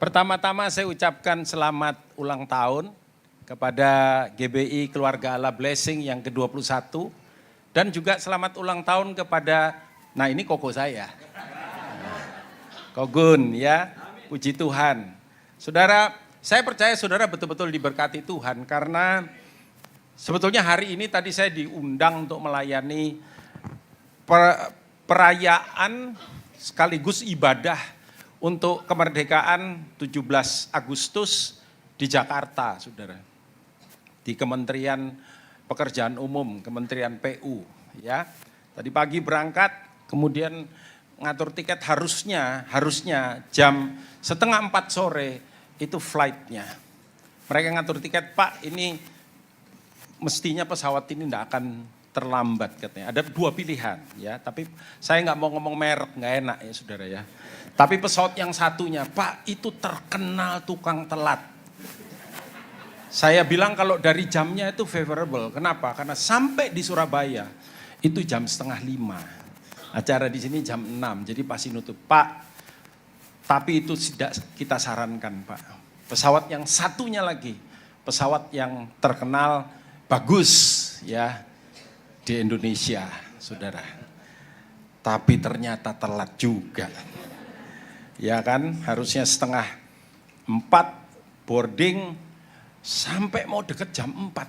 Pertama-tama saya ucapkan selamat ulang tahun kepada GBI Keluarga Allah Blessing yang ke-21. Dan juga selamat ulang tahun kepada, nah ini koko saya. Kogun ya, puji Tuhan. Saudara, saya percaya saudara betul-betul diberkati Tuhan karena sebetulnya hari ini tadi saya diundang untuk melayani perayaan sekaligus ibadah untuk kemerdekaan 17 Agustus di Jakarta, saudara. Di Kementerian Pekerjaan Umum, Kementerian PU. Ya. Tadi pagi berangkat, kemudian ngatur tiket harusnya jam 3:30 sore itu flightnya. Mereka ngatur tiket, Pak ini mestinya pesawat ini tidak akan terlambat katanya. Ada dua pilihan ya, tapi saya nggak mau ngomong merek, nggak enak ya saudara ya. Tapi pesawat yang satunya, Pak itu terkenal tukang telat. Saya bilang kalau dari jamnya itu favorable. Kenapa? Karena sampai di Surabaya itu jam 4:30. Acara di sini jam 6, jadi pasti nutup. Pak, tapi itu tidak kita sarankan Pak. Pesawat yang satunya lagi, pesawat yang terkenal bagus ya di Indonesia, saudara. Tapi ternyata telat juga. Ya kan, harusnya 3:30 boarding sampai mau deket jam 4.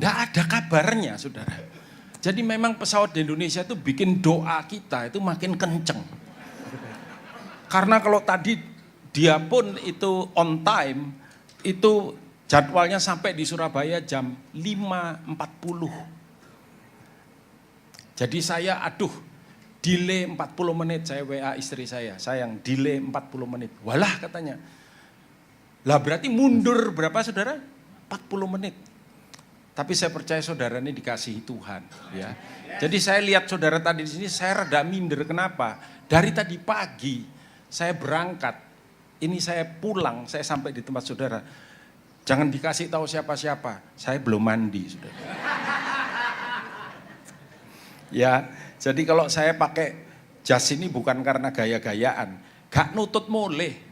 Nggak ada kabarnya, saudara. Jadi memang pesawat di Indonesia itu bikin doa kita itu makin kenceng. Karena kalau tadi dia pun itu on time, itu jadwalnya sampai di Surabaya jam 5:40. Jadi saya delay 40 menit, saya WA istri saya, sayang delay 40 menit. Walah katanya. Lah berarti mundur berapa saudara? 40 menit. Tapi saya percaya saudara ini dikasihi Tuhan. Ya. Jadi saya lihat saudara tadi di sini, saya rada minder. Kenapa? Dari tadi pagi saya berangkat, ini saya pulang, saya sampai di tempat saudara. Jangan dikasih tahu siapa-siapa, saya belum mandi saudara. Ya, jadi kalau saya pakai jas ini bukan karena gaya-gayaan, gak nutut moleh.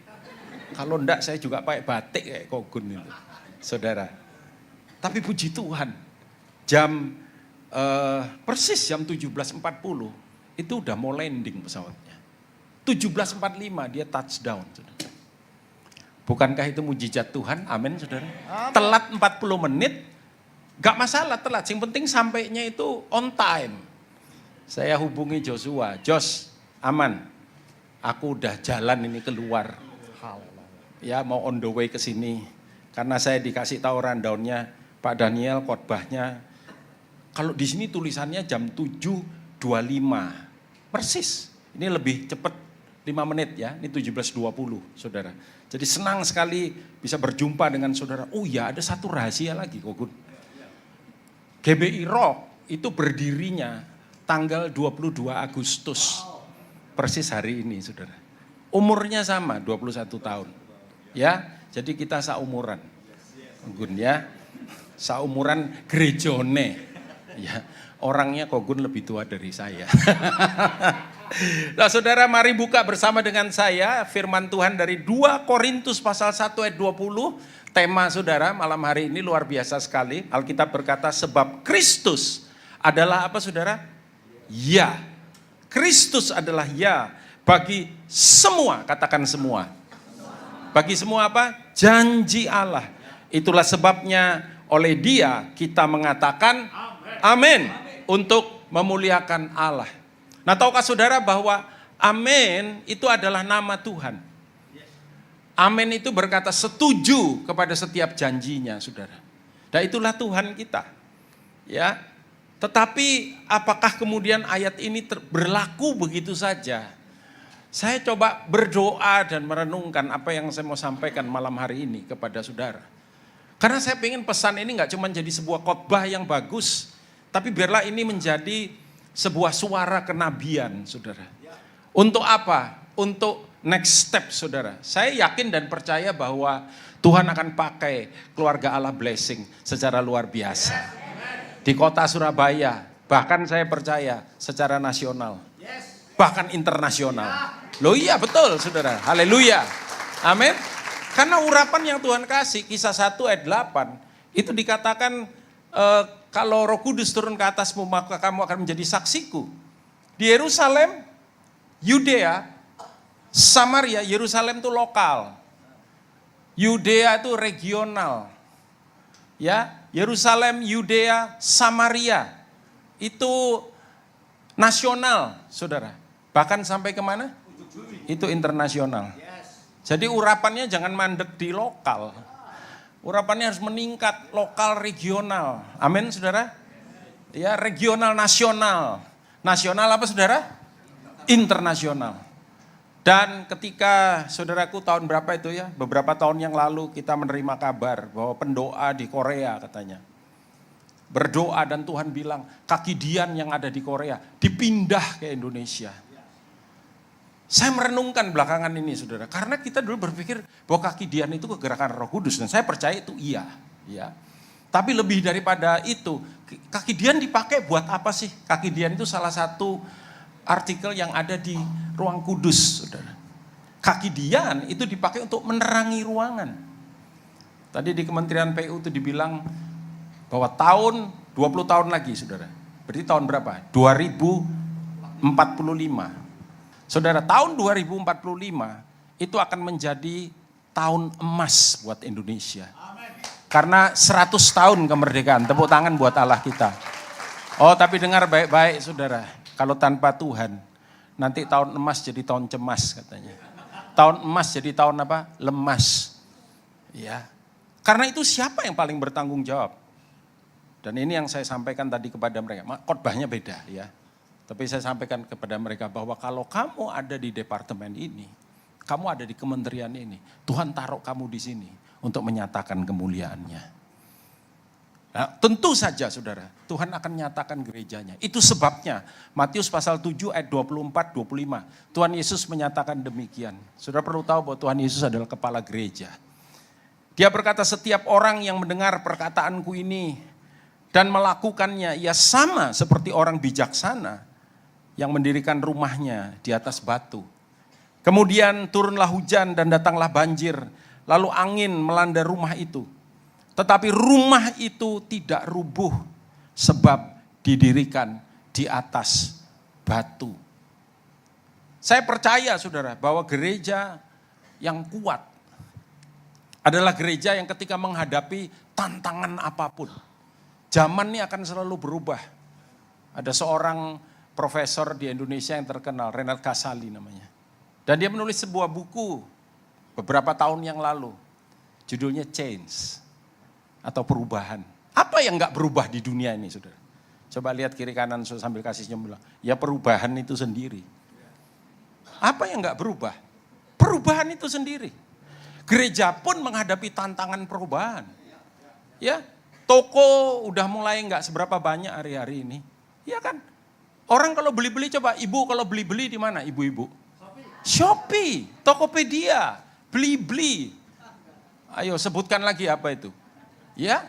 Kalau enggak saya juga pakai batik kayak Kogun itu, saudara. Tapi puji Tuhan, jam persis jam 17:40 itu udah mau landing pesawatnya. 17:45 dia touchdown, saudara. Bukankah itu mujizat Tuhan? Amin, saudara. Amin. Telat 40 menit, gak masalah telat. Yang penting sampainya itu on time. Saya hubungi Joshua, Jos, aman. Aku udah jalan ini keluar. Ya mau on the way ke sini. Karena saya dikasih tahu rundown-nya, Pak Daniel khotbahnya. Kalau di sini tulisannya jam 7:25. Persis. Ini lebih cepat 5 menit ya. Ini 17:20, saudara. Jadi senang sekali bisa berjumpa dengan saudara. Oh ya, ada satu rahasia lagi, Kogun. GBI Rock itu berdirinya tanggal 22 Agustus, persis hari ini saudara. Umurnya sama, 21 tahun. Ya, jadi kita seumuran. Kogun ya, seumuran gerejone. Ya, orangnya Kogun lebih tua dari saya. Nah saudara, mari buka bersama dengan saya firman Tuhan dari 2 Korintus pasal 1 ayat 20. Tema saudara malam hari ini luar biasa sekali. Alkitab berkata sebab Kristus adalah apa saudara? Ya, Kristus adalah ya bagi semua, katakan semua. Bagi semua apa? Janji Allah. Itulah sebabnya oleh Dia kita mengatakan amin untuk memuliakan Allah. Nah, tahukah saudara bahwa amin itu adalah nama Tuhan. Amin itu berkata setuju kepada setiap janjinya, saudara. Dan itulah Tuhan kita. Ya. Tetapi apakah kemudian ayat ini berlaku begitu saja? Saya coba berdoa dan merenungkan apa yang saya mau sampaikan malam hari ini kepada saudara. Karena saya ingin pesan ini gak cuma jadi sebuah khotbah yang bagus, tapi biarlah ini menjadi sebuah suara kenabian, saudara. Untuk apa? Untuk next step, saudara. Saya yakin dan percaya bahwa Tuhan akan pakai keluarga Allah Blessing secara luar biasa. Di kota Surabaya, bahkan saya percaya secara nasional, bahkan internasional. Loh iya betul saudara, haleluya. Amin. Karena urapan yang Tuhan kasih, Kisah 1 ayat 8, itu dikatakan kalau Roh Kudus turun ke atasmu maka kamu akan menjadi saksiku. Di Yerusalem, Yudea, Samaria. Yerusalem itu lokal. Yudea itu regional. Ya, Yerusalem, Yudea, Samaria. Itu nasional, Saudara. Bahkan sampai kemana? Itu internasional. Jadi urapannya jangan mandek di lokal. Urapannya harus meningkat lokal, regional. Amin, Saudara? Ya, regional, nasional. Nasional apa, Saudara? Internasional. Dan ketika saudaraku tahun berapa itu ya? Beberapa tahun yang lalu kita menerima kabar bahwa pendoa di Korea katanya. Berdoa dan Tuhan bilang kaki Dian yang ada di Korea dipindah ke Indonesia. Saya merenungkan belakangan ini saudara, karena kita dulu berpikir bahwa kaki Dian itu kegerakan Roh Kudus, dan saya percaya itu iya. Ya. Tapi lebih daripada itu, kaki Dian dipakai buat apa sih? Kaki Dian itu salah satu artikel yang ada di ruang kudus, saudara. Kaki Dian itu dipakai untuk menerangi ruangan. Tadi di Kementerian PU itu dibilang bahwa 20 tahun lagi, saudara. Berarti tahun berapa? 2045. Saudara, tahun 2045 itu akan menjadi tahun emas buat Indonesia. Karena 100 tahun kemerdekaan, tepuk tangan buat Allah kita. Oh, tapi dengar baik-baik saudara, kalau tanpa Tuhan, nanti tahun emas jadi tahun cemas katanya. Tahun emas jadi tahun apa? Lemas. Ya. Karena itu siapa yang paling bertanggung jawab? Dan ini yang saya sampaikan tadi kepada mereka, khotbahnya beda ya. Tapi saya sampaikan kepada mereka bahwa kalau kamu ada di departemen ini, kamu ada di kementerian ini, Tuhan taruh kamu di sini untuk menyatakan kemuliaannya. Nah, tentu saja saudara, Tuhan akan nyatakan gerejanya. Itu sebabnya Matius pasal 7 ayat 24-25, Tuhan Yesus menyatakan demikian. Saudara perlu tahu bahwa Tuhan Yesus adalah kepala gereja. Dia berkata, setiap orang yang mendengar perkataanku ini dan melakukannya, ia sama seperti orang bijaksana yang mendirikan rumahnya di atas batu. Kemudian turunlah hujan dan datanglah banjir, lalu angin melanda rumah itu. Tetapi rumah itu tidak rubuh sebab didirikan di atas batu. Saya percaya saudara bahwa gereja yang kuat adalah gereja yang ketika menghadapi tantangan apapun. Zaman ini akan selalu berubah. Ada seorang profesor di Indonesia yang terkenal, Renat Kasali namanya. Dan dia menulis sebuah buku beberapa tahun yang lalu. Judulnya Change atau perubahan. Apa yang gak berubah di dunia ini saudara? Coba lihat kiri kanan sambil kasih senyum bilang, ya perubahan itu sendiri. Apa yang gak berubah? Perubahan itu sendiri. Gereja pun menghadapi tantangan perubahan. Ya, toko udah mulai gak seberapa banyak hari-hari ini. Ya kan? Orang kalau beli-beli coba, ibu kalau beli-beli di mana ibu-ibu? Shopee, Tokopedia, beli-beli. Ayo sebutkan lagi apa itu? Ya.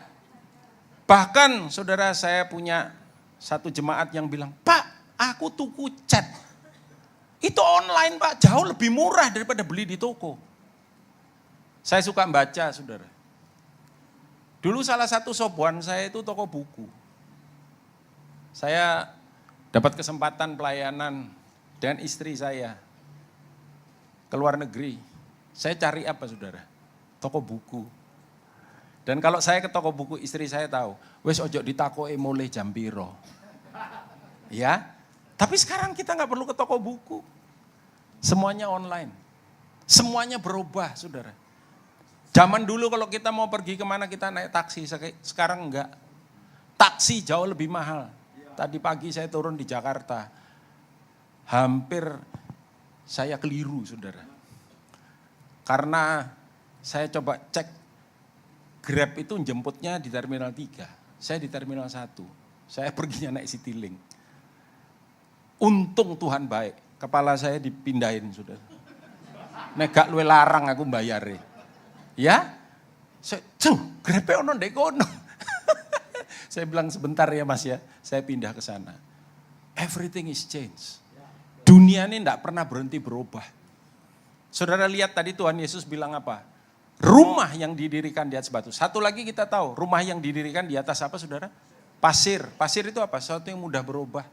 Bahkan saudara saya punya satu jemaat yang bilang, Pak aku tuku cat. Itu online Pak, jauh lebih murah daripada beli di toko. Saya suka baca saudara. Dulu salah satu sobuan saya itu toko buku. Saya dapat kesempatan pelayanan dengan istri saya ke luar negeri. Saya cari apa saudara? Toko buku. Dan kalau saya ke toko buku, istri saya tahu, wes ojo ditakoke mulai jam piro. Ya, tapi sekarang kita nggak perlu ke toko buku. Semuanya online. Semuanya berubah saudara. Zaman dulu kalau kita mau pergi kemana kita naik taksi, sekarang enggak. Taksi jauh lebih mahal. Tadi pagi saya turun di Jakarta, hampir saya keliru saudara. Karena saya coba cek Grab itu jemputnya di Terminal 3, saya di Terminal 1, saya perginya naik Citylink. Untung Tuhan baik, kepala saya dipindahin saudara. Nek gak luwe larang aku bayare. Ya, Grab-e ono ndek kono. Saya bilang sebentar ya mas ya, saya pindah ke sana. Everything is changed. Dunia ini tidak pernah berhenti berubah. Saudara lihat tadi Tuhan Yesus bilang apa? Rumah yang didirikan di atas batu. Satu lagi kita tahu, rumah yang didirikan di atas apa saudara? Pasir. Pasir itu apa? Sesuatu yang mudah berubah.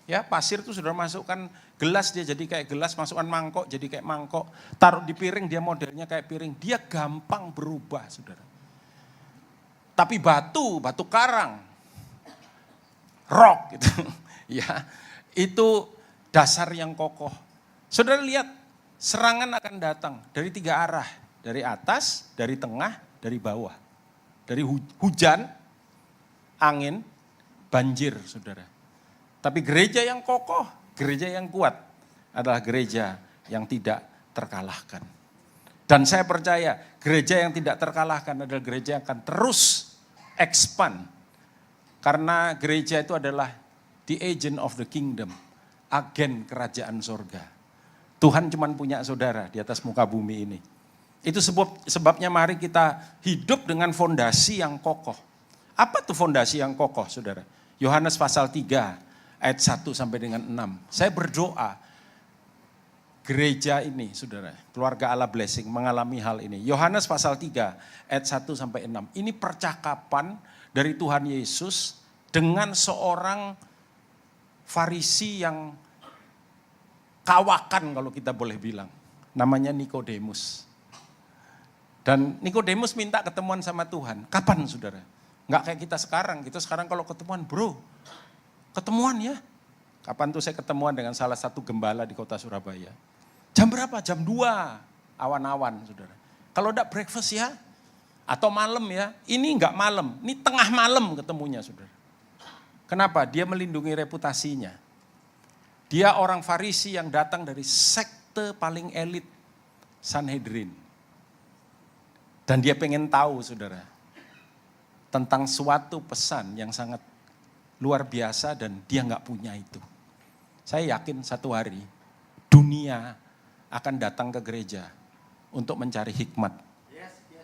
Ya, pasir itu saudara masukkan gelas dia jadi kayak gelas, masukkan mangkok jadi kayak mangkok. Taruh di piring dia modelnya kayak piring. Dia gampang berubah saudara. Tapi batu karang, rock gitu. Ya, itu dasar yang kokoh. Saudara lihat, serangan akan datang dari 3 arah. Dari atas, dari tengah, dari bawah. Dari hujan, angin, banjir saudara. Tapi gereja yang kokoh, gereja yang kuat adalah gereja yang tidak terkalahkan. Dan saya percaya gereja yang tidak terkalahkan adalah gereja yang akan terus expand. Karena gereja itu adalah the agent of the kingdom, agen kerajaan sorga. Tuhan cuma punya saudara di atas muka bumi ini. Itu sebabnya mari kita hidup dengan fondasi yang kokoh. Apa tuh fondasi yang kokoh saudara? Yohanes pasal 3 ayat 1 sampai dengan 6. Saya berdoa gereja ini saudara, keluarga Allah Blessing mengalami hal ini. Yohanes pasal 3 ayat 1 sampai 6. Ini percakapan dari Tuhan Yesus dengan seorang Farisi yang kawakan kalau kita boleh bilang. Namanya Nikodemus. Dan Nikodemus minta ketemuan sama Tuhan. Kapan saudara? Enggak kayak kita sekarang. Kita sekarang kalau ketemuan, bro, ketemuan ya. Kapan tuh saya ketemuan dengan salah satu gembala di kota Surabaya. Jam berapa? Jam 2. Awan-awan saudara. Kalau enggak breakfast ya. Atau malam ya. Ini enggak malam. Ini tengah malam ketemunya saudara. Kenapa? Dia melindungi reputasinya. Dia orang Farisi yang datang dari sekte paling elit. Sanhedrin. Dan dia pengen tahu saudara, tentang suatu pesan yang sangat luar biasa dan dia nggak punya itu. Saya yakin satu hari dunia akan datang ke gereja untuk mencari hikmat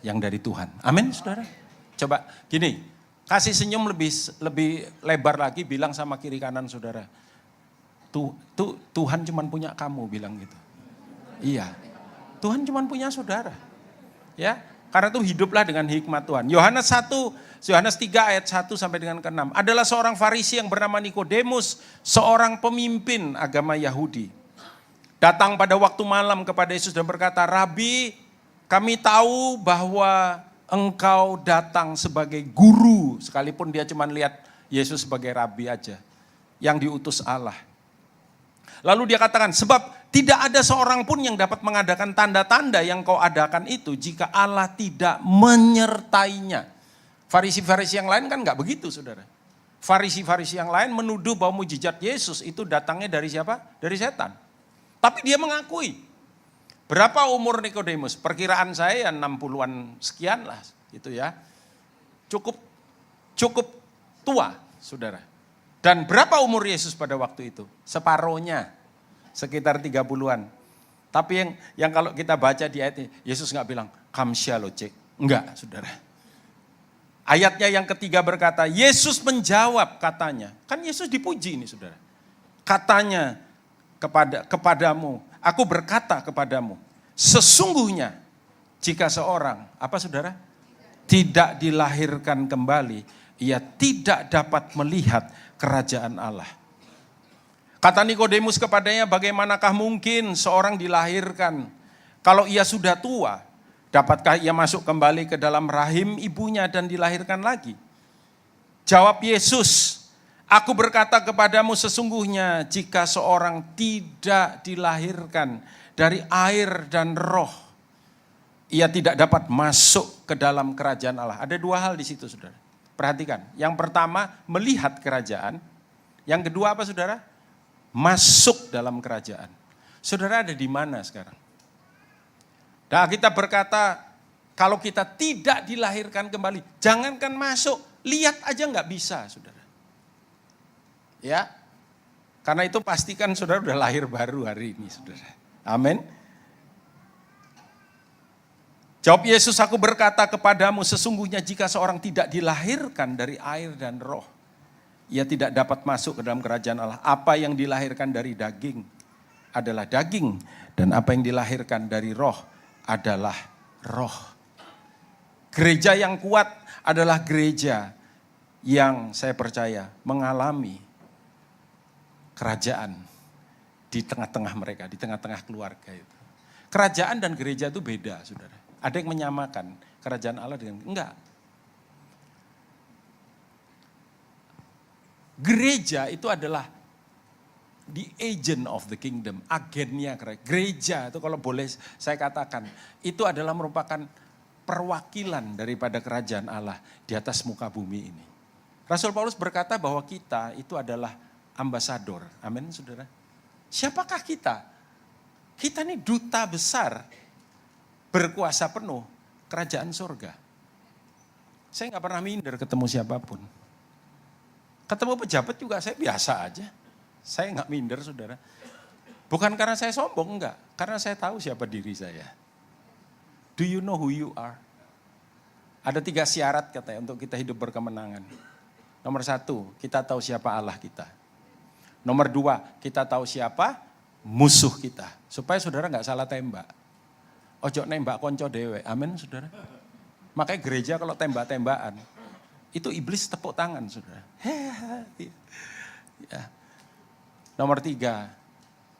yang dari Tuhan. Amin saudara. Coba gini, kasih senyum lebih lebar lagi, bilang sama kiri kanan saudara. Tuhan cuma punya kamu, bilang gitu. Iya, Tuhan cuma punya saudara. Ya. Karena itu hiduplah dengan hikmat Tuhan. Yohanes 3 ayat 1 sampai dengan ke-6. Adalah seorang Farisi yang bernama Nikodemus, seorang pemimpin agama Yahudi. Datang pada waktu malam kepada Yesus dan berkata, Rabi, kami tahu bahwa engkau datang sebagai guru. Sekalipun dia cuma lihat Yesus sebagai Rabi aja. Yang diutus Allah. Lalu dia katakan, sebab tidak ada seorang pun yang dapat mengadakan tanda-tanda yang kau adakan itu jika Allah tidak menyertainya. Farisi-farisi yang lain kan enggak begitu saudara. Farisi-farisi yang lain menuduh bahwa mujizat Yesus itu datangnya dari siapa? Dari setan. Tapi dia mengakui. Berapa umur Nikodemus? Perkiraan saya 60-an sekian lah gitu ya. Cukup tua saudara. Dan berapa umur Yesus pada waktu itu? Separohnya. Sekitar 30-an. Tapi yang kalau kita baca di ayat ini, Yesus enggak bilang, kamsya lo cek. Enggak, saudara. Ayatnya yang ketiga berkata, Yesus menjawab katanya. Kan Yesus dipuji ini saudara. Katanya kepadamu, aku berkata kepadamu, sesungguhnya jika seorang, apa saudara? Tidak dilahirkan kembali, ia tidak dapat melihat kerajaan Allah. Kata Nikodemus kepadanya, bagaimanakah mungkin seorang dilahirkan kalau ia sudah tua? Dapatkah ia masuk kembali ke dalam rahim ibunya dan dilahirkan lagi? Jawab Yesus, aku berkata kepadamu sesungguhnya jika seorang tidak dilahirkan dari air dan roh, ia tidak dapat masuk ke dalam kerajaan Allah. Ada 2 hal di situ saudara. Perhatikan, yang pertama melihat kerajaan, yang kedua apa saudara? Masuk dalam kerajaan. Saudara ada di mana sekarang? Nah kita berkata, kalau kita tidak dilahirkan kembali, jangankan masuk, lihat aja nggak bisa saudara. Ya, karena itu pastikan saudara udah lahir baru hari ini saudara. Amin. Jawab Yesus, aku berkata kepadamu sesungguhnya jika seorang tidak dilahirkan dari air dan roh, ia tidak dapat masuk ke dalam kerajaan Allah. Apa yang dilahirkan dari daging adalah daging dan apa yang dilahirkan dari roh adalah roh. Gereja yang kuat adalah gereja yang saya percaya mengalami kerajaan di tengah-tengah mereka, di tengah-tengah keluarga itu. Kerajaan dan gereja itu beda, saudara. Ada yang menyamakan kerajaan Allah dengan, enggak. Gereja itu adalah the agent of the kingdom, agennya gereja itu kalau boleh saya katakan, itu adalah merupakan perwakilan daripada kerajaan Allah di atas muka bumi ini. Rasul Paulus berkata bahwa kita itu adalah ambasador, amin saudara. Siapakah kita? Kita ini duta besar berkuasa penuh kerajaan surga. Saya gak pernah minder ketemu siapapun. Ketemu pejabat juga saya biasa aja. Saya nggak minder saudara. Bukan karena saya sombong, enggak. Karena saya tahu siapa diri saya. Do you know who you are? Ada 3 syarat katanya untuk kita hidup berkemenangan. Nomor 1, kita tahu siapa Allah kita. Nomor 2, kita tahu siapa musuh kita. Supaya saudara nggak salah tembak. Ojo nembak konco dewe, amin saudara. Makanya gereja kalau tembak-tembakan, itu iblis tepuk tangan saudara. Ya. Nomor 3,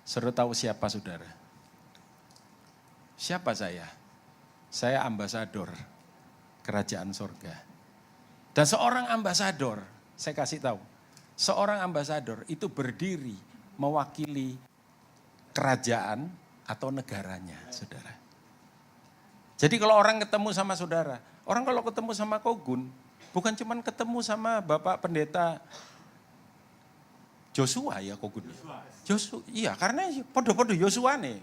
suruh tahu siapa saudara. Siapa saya? Saya ambasador kerajaan surga. Dan seorang ambasador, saya kasih tahu. Seorang ambasador itu berdiri mewakili kerajaan atau negaranya saudara. Jadi kalau orang ketemu sama saudara, orang kalau ketemu sama Kogun, bukan cuma ketemu sama Bapak Pendeta Joshua ya Kogun. Joshua, iya karena podo-podo Joshua nih.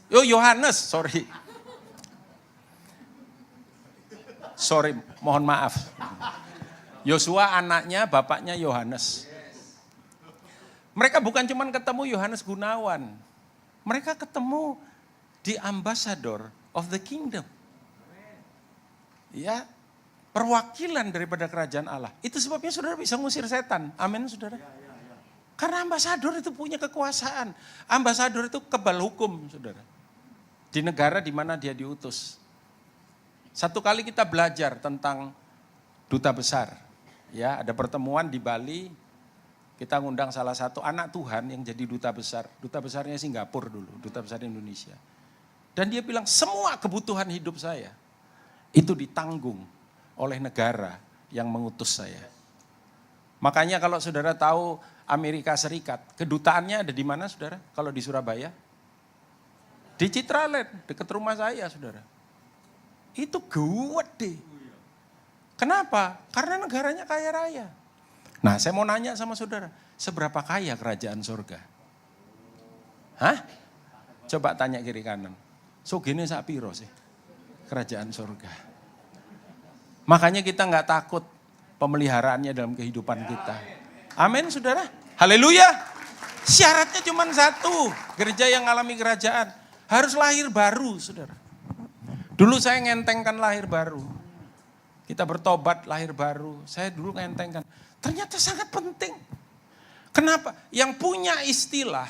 Yohanes, sorry, mohon maaf. Joshua anaknya, bapaknya Yohanes. Mereka bukan cuma ketemu Yohanes Gunawan. Mereka ketemu di ambassador of the kingdom. Ya, perwakilan daripada kerajaan Allah. Itu sebabnya saudara bisa ngusir setan. Amin saudara. Karena ambasador itu punya kekuasaan. Ambasador itu kebal hukum saudara. Di negara di mana dia diutus. Satu kali kita belajar tentang duta besar. Ya, ada pertemuan di Bali. Kita ngundang salah satu anak Tuhan yang jadi duta besar. Duta besarnya Singapura dulu, duta besar Indonesia. Dan dia bilang semua kebutuhan hidup saya itu ditanggung oleh negara yang mengutus saya. Makanya kalau saudara tahu Amerika Serikat, kedutaannya ada di mana saudara? Kalau di Surabaya? Di Citraland, dekat rumah saya saudara. Itu gede. Kenapa? Karena negaranya kaya raya. Nah saya mau nanya sama saudara, seberapa kaya kerajaan surga? Hah? Coba tanya kiri kanan. So gini sak piro sih kerajaan surga. Makanya kita nggak takut pemeliharaannya dalam kehidupan kita. Amin saudara. Haleluya. Syaratnya cuma satu. Gereja yang alami kerajaan harus lahir baru saudara. Dulu saya ngentengkan lahir baru. Kita bertobat lahir baru. Saya dulu ngentengkan. Ternyata sangat penting. Kenapa? Yang punya istilah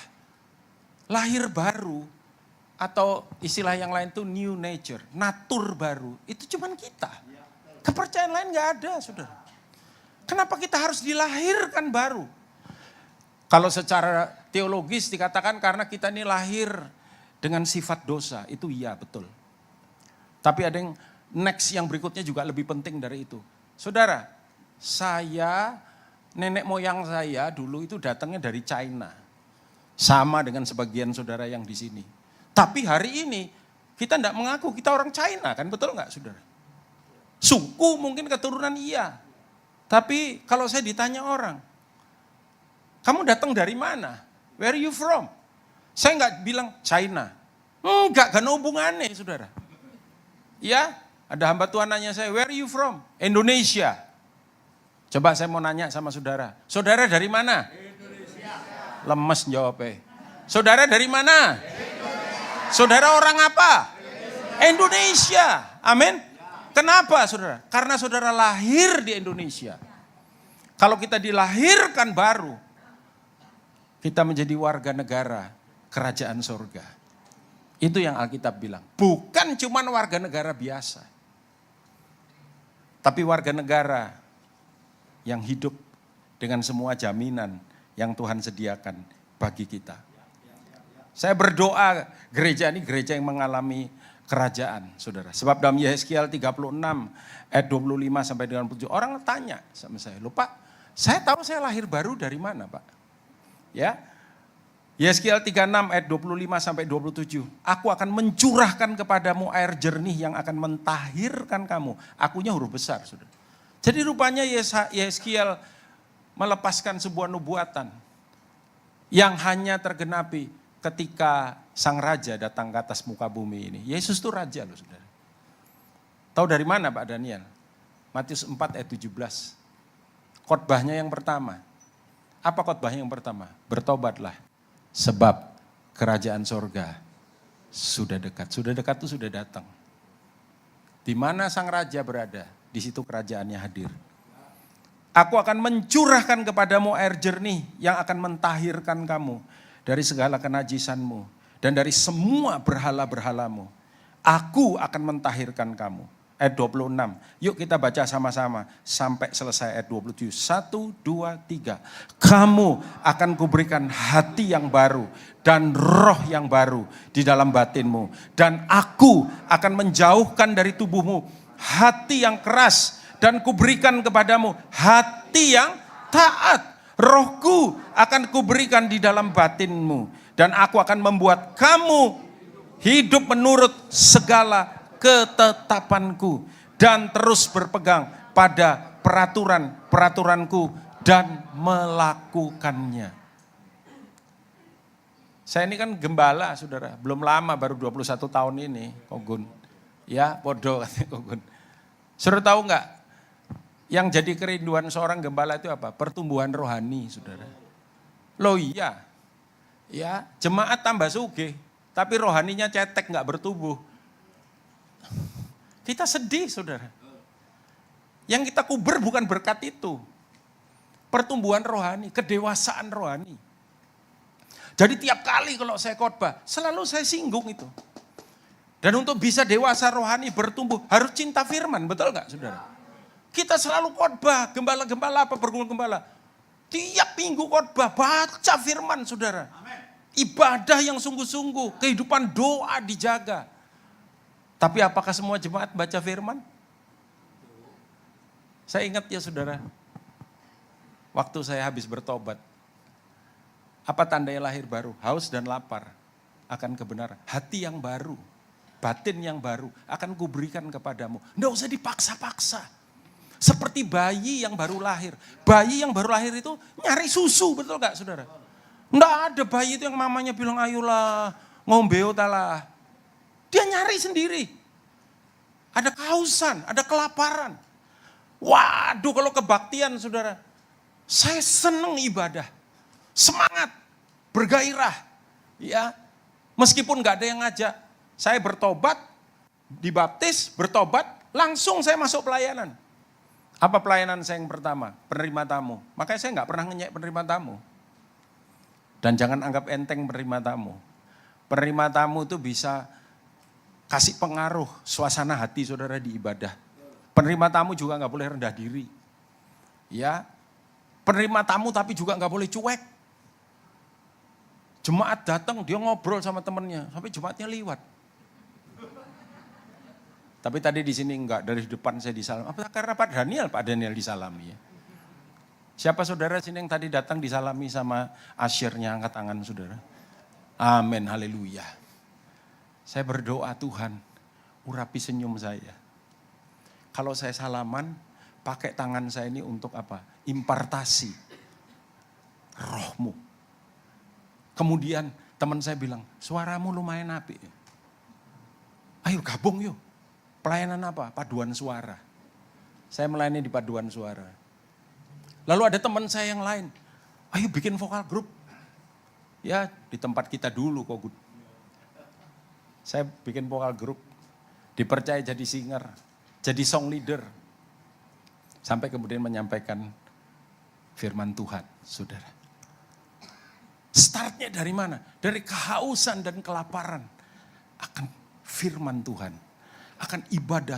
lahir baru atau istilah yang lain itu new nature, natur baru. Itu cuman kita. Kepercayaan lain gak ada, saudara. Kenapa kita harus dilahirkan baru? Kalau secara teologis dikatakan karena kita ini lahir dengan sifat dosa. Itu iya, betul. Tapi ada yang next yang berikutnya juga lebih penting dari itu. Saudara, nenek moyang saya dulu itu datangnya dari China. Sama dengan sebagian saudara yang di sini. Tapi hari ini kita tidak mengaku kita orang China, kan betul nggak saudara? Suku mungkin keturunan iya. Tapi kalau saya ditanya orang, kamu datang dari mana? Where are you from? Saya nggak bilang China. Enggak, gak ada hubungannya saudara. Ya, ada hamba Tuhan nanya saya, where are you from? Indonesia. Coba saya mau nanya sama saudara. Saudara dari mana? Indonesia. Lemes jawabnya. Saudara dari mana? Indonesia. Saudara orang apa? Indonesia. Amin. Kenapa saudara? Karena saudara lahir di Indonesia. Kalau kita dilahirkan baru, kita menjadi warga negara kerajaan sorga. Itu yang Alkitab bilang. Bukan cuma warga negara biasa. Tapi warga negara yang hidup dengan semua jaminan yang Tuhan sediakan bagi kita. Saya berdoa gereja ini gereja yang mengalami kerajaan, saudara. Sebab dalam Yehezkiel 36 ayat 25 sampai dengan 7 orang tanya sama saya, "Loh Pak, saya tahu saya lahir baru dari mana, Pak?" Ya. Yehezkiel 36 ayat 25 sampai 27. Aku akan mencurahkan kepadamu air jernih yang akan mentahirkan kamu. Akunya huruf besar, saudara. Jadi rupanya Yehezkiel melepaskan sebuah nubuatan yang hanya tergenapi ketika sang raja datang ke atas muka bumi ini. Yesus itu raja loh, saudara. Tahu dari mana Pak Daniel? Matius 4 ayat 17. Khotbahnya yang pertama. Apa khotbahnya yang pertama? Bertobatlah. Sebab kerajaan sorga sudah dekat. Sudah dekat itu sudah datang. Di mana sang raja berada, di situ kerajaannya hadir. Aku akan mencurahkan kepadamu air jernih yang akan mentahirkan kamu dari segala kenajisanmu dan dari semua berhala-berhalamu. Aku akan mentahirkan kamu. Ayat 26. Yuk kita baca sama-sama sampai selesai ayat 27. 1, 2, 3. Kamu akan kuberikan hati yang baru dan roh yang baru di dalam batinmu. Dan aku akan menjauhkan dari tubuhmu hati yang keras dan kuberikan kepadamu hati yang taat. Rohku akan kuberikan di dalam batinmu. Dan aku akan membuat kamu hidup menurut segala ketetapanku dan terus berpegang pada peraturan-peraturanku dan melakukannya. Saya ini kan gembala, saudara. Belum lama, baru 21 tahun ini, Kogun. Ya, podo katanya Kogun. Saudara tahu enggak, yang jadi kerinduan seorang gembala itu apa? Pertumbuhan rohani, saudara. Loh iya, ya jemaat tambah sugih, tapi rohaninya cetek enggak bertumbuh. Kita sedih, saudara. Yang kita kuber bukan berkat itu. Pertumbuhan rohani, kedewasaan rohani. Jadi tiap kali kalau saya khotbah, selalu saya singgung itu. Dan untuk bisa dewasa rohani bertumbuh, harus cinta firman, betul gak saudara? Kita selalu khotbah, gembala-gembala apa bergumul gembala. Tiap minggu khotbah, baca firman saudara. Ibadah yang sungguh-sungguh, kehidupan doa dijaga. Tapi apakah semua jemaat baca firman? Saya ingat ya saudara, waktu saya habis bertobat, apa tandanya lahir baru? Haus dan lapar akan kebenaran. Hati yang baru, batin yang baru akan kuberikan kepadamu. Nggak usah dipaksa-paksa. Seperti bayi yang baru lahir. Bayi yang baru lahir itu nyari susu, betul gak saudara? Nggak ada bayi itu yang mamanya bilang ayolah ngombeo talah. Dia nyari sendiri. Ada kehausan, ada kelaparan. Waduh kalau kebaktian saudara. Saya senang ibadah. Semangat, bergairah. Ya, meskipun gak ada yang ngajak. Saya bertobat, dibaptis, bertobat, langsung saya masuk pelayanan. Apa pelayanan saya yang pertama? Penerima tamu. Makanya saya gak pernah ngenyek penerima tamu. Dan jangan anggap enteng penerima tamu. Penerima tamu itu bisa kasih pengaruh suasana hati saudara di ibadah. Penerima tamu juga gak boleh rendah diri. Ya, penerima tamu tapi juga gak boleh cuek. Jemaat datang dia ngobrol sama temennya sampai jemaatnya liwat. Tapi tadi di sini enggak, dari depan saya disalami. Apa karena Pak Daniel disalami ya. Siapa saudara sini yang tadi datang disalami sama asyirnya, angkat tangan saudara. Amin, haleluya. Saya berdoa Tuhan, urapi senyum saya. Kalau saya salaman, pakai tangan saya ini untuk apa? Impartasi rohmu. Kemudian teman saya bilang, suaramu lumayan apik. Ayo gabung yuk. Pelayanan apa? Paduan suara. Saya melayani di paduan suara. Lalu ada teman saya yang lain, ayo bikin vokal grup. Ya di tempat kita dulu kok. Saya bikin vokal grup, dipercaya jadi singer, jadi song leader. Sampai kemudian menyampaikan firman Tuhan, saudara. Startnya dari mana? Dari kehausan dan kelaparan akan firman Tuhan. Akan ibadah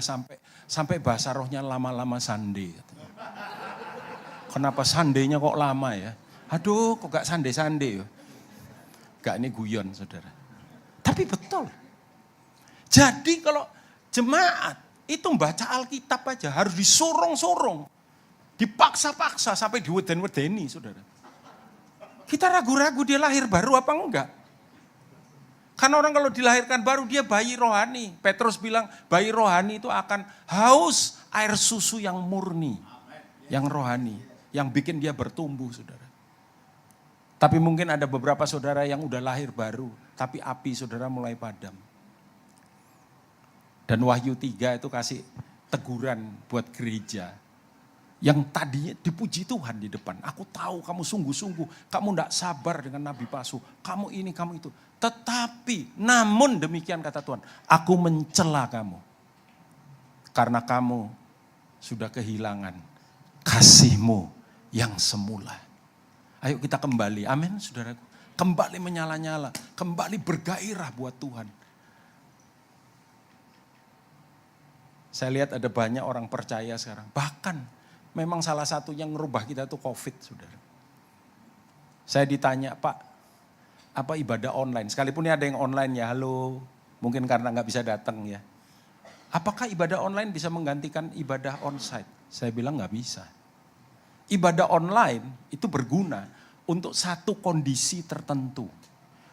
sampai bahasa rohnya lama-lama sande. Kenapa sandenya kok lama ya? Aduh kok gak sande-sande ya? Gak, ini guyon saudara. Tapi betul. Jadi kalau jemaat itu baca Alkitab aja harus disorong-sorong. Dipaksa-paksa sampai diweden-wedeni saudara. Kita ragu-ragu dia lahir baru apa enggak. Karena orang kalau dilahirkan baru dia bayi rohani. Petrus bilang bayi rohani itu akan haus air susu yang murni. Yang rohani. Yang bikin dia bertumbuh saudara. Tapi mungkin ada beberapa saudara yang udah lahir baru. Tapi api saudara mulai padam. Dan Wahyu 3 itu kasih teguran buat gereja. Yang tadinya dipuji Tuhan di depan. Aku tahu kamu sungguh-sungguh. Kamu tidak sabar dengan nabi palsu. Kamu ini, kamu itu. Tetapi namun demikian kata Tuhan. Aku mencela kamu. Karena kamu sudah kehilangan kasihmu yang semula. Ayo kita kembali. Amin saudaraku. Kembali menyala-nyala. Kembali bergairah buat Tuhan. Saya lihat ada banyak orang percaya sekarang. Bahkan memang salah satu yang ngerubah kita itu COVID, saudara. Saya ditanya, Pak, apa ibadah online? Sekalipun ada yang online ya, halo, mungkin karena nggak bisa datang ya. Apakah ibadah online bisa menggantikan ibadah onsite? Saya bilang nggak bisa. Ibadah online itu berguna untuk satu kondisi tertentu.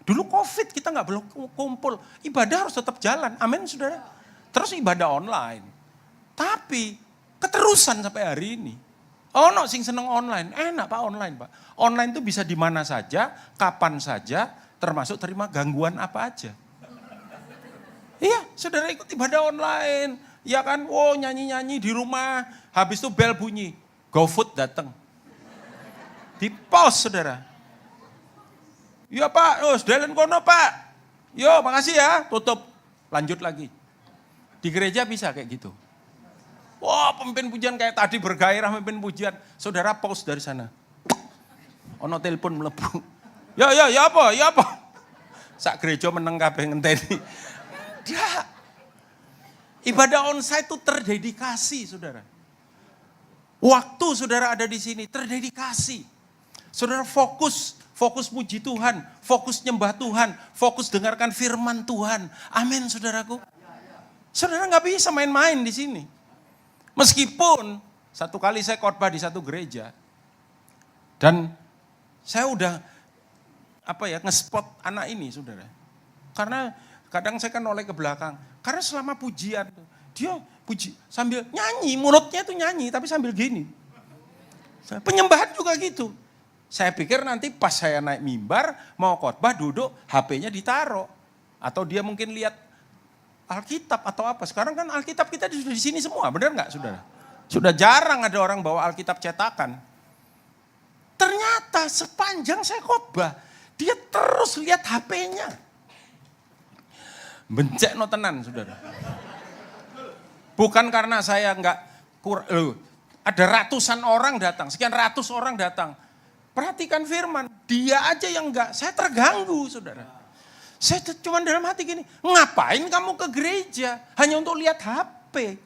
Dulu COVID kita nggak boleh kumpul, ibadah harus tetap jalan, amin saudara. Terus ibadah online. Tapi keterusan sampai hari ini. Oh no, sing seneng online. Enak Pak online Pak. Online itu bisa di mana saja, kapan saja, termasuk terima gangguan apa aja. Iya, saudara ikut ibadah online. Ya kan, wow nyanyi-nyanyi di rumah. Habis itu bel bunyi. GoFood datang. Di pos saudara. Iya Pak, sedalen kono Pak. Yo makasih ya, tutup. Lanjut lagi. Di gereja bisa kayak gitu. Wah pemimpin pujian kayak tadi bergairah pemimpin pujian. Saudara pause dari sana. Ono telepon melebu. Ya apa? Sak gereja meneng kabeh ngenteni. Dia. Ibadah onsite itu terdedikasi saudara. Waktu saudara ada di sini terdedikasi. Saudara fokus muji Tuhan, fokus nyembah Tuhan, fokus dengarkan firman Tuhan. Amin saudaraku. Saudara nggak bisa main-main di sini. Meskipun satu kali saya khotbah di satu gereja dan saya udah ngespot anak ini saudara. Karena kadang saya kan noleh ke belakang. Karena selama pujian dia puji sambil nyanyi, mulutnya itu nyanyi tapi sambil gini. Penyembahan juga gitu. Saya pikir nanti pas saya naik mimbar mau khotbah duduk HP-nya ditaruh atau dia mungkin lihat Alkitab atau apa. Sekarang kan Alkitab kita sudah di sini semua, benar nggak saudara? Sudah jarang ada orang bawa Alkitab cetakan. Ternyata sepanjang saya khotbah, dia terus lihat HP-nya. Bencek no tenan saudara. Bukan karena saya nggak ada ratusan orang datang, sekian ratus orang datang. Perhatikan firman, dia aja yang enggak, saya terganggu saudara. Saya cuma dalam hati gini, ngapain kamu ke gereja? Hanya untuk lihat HP.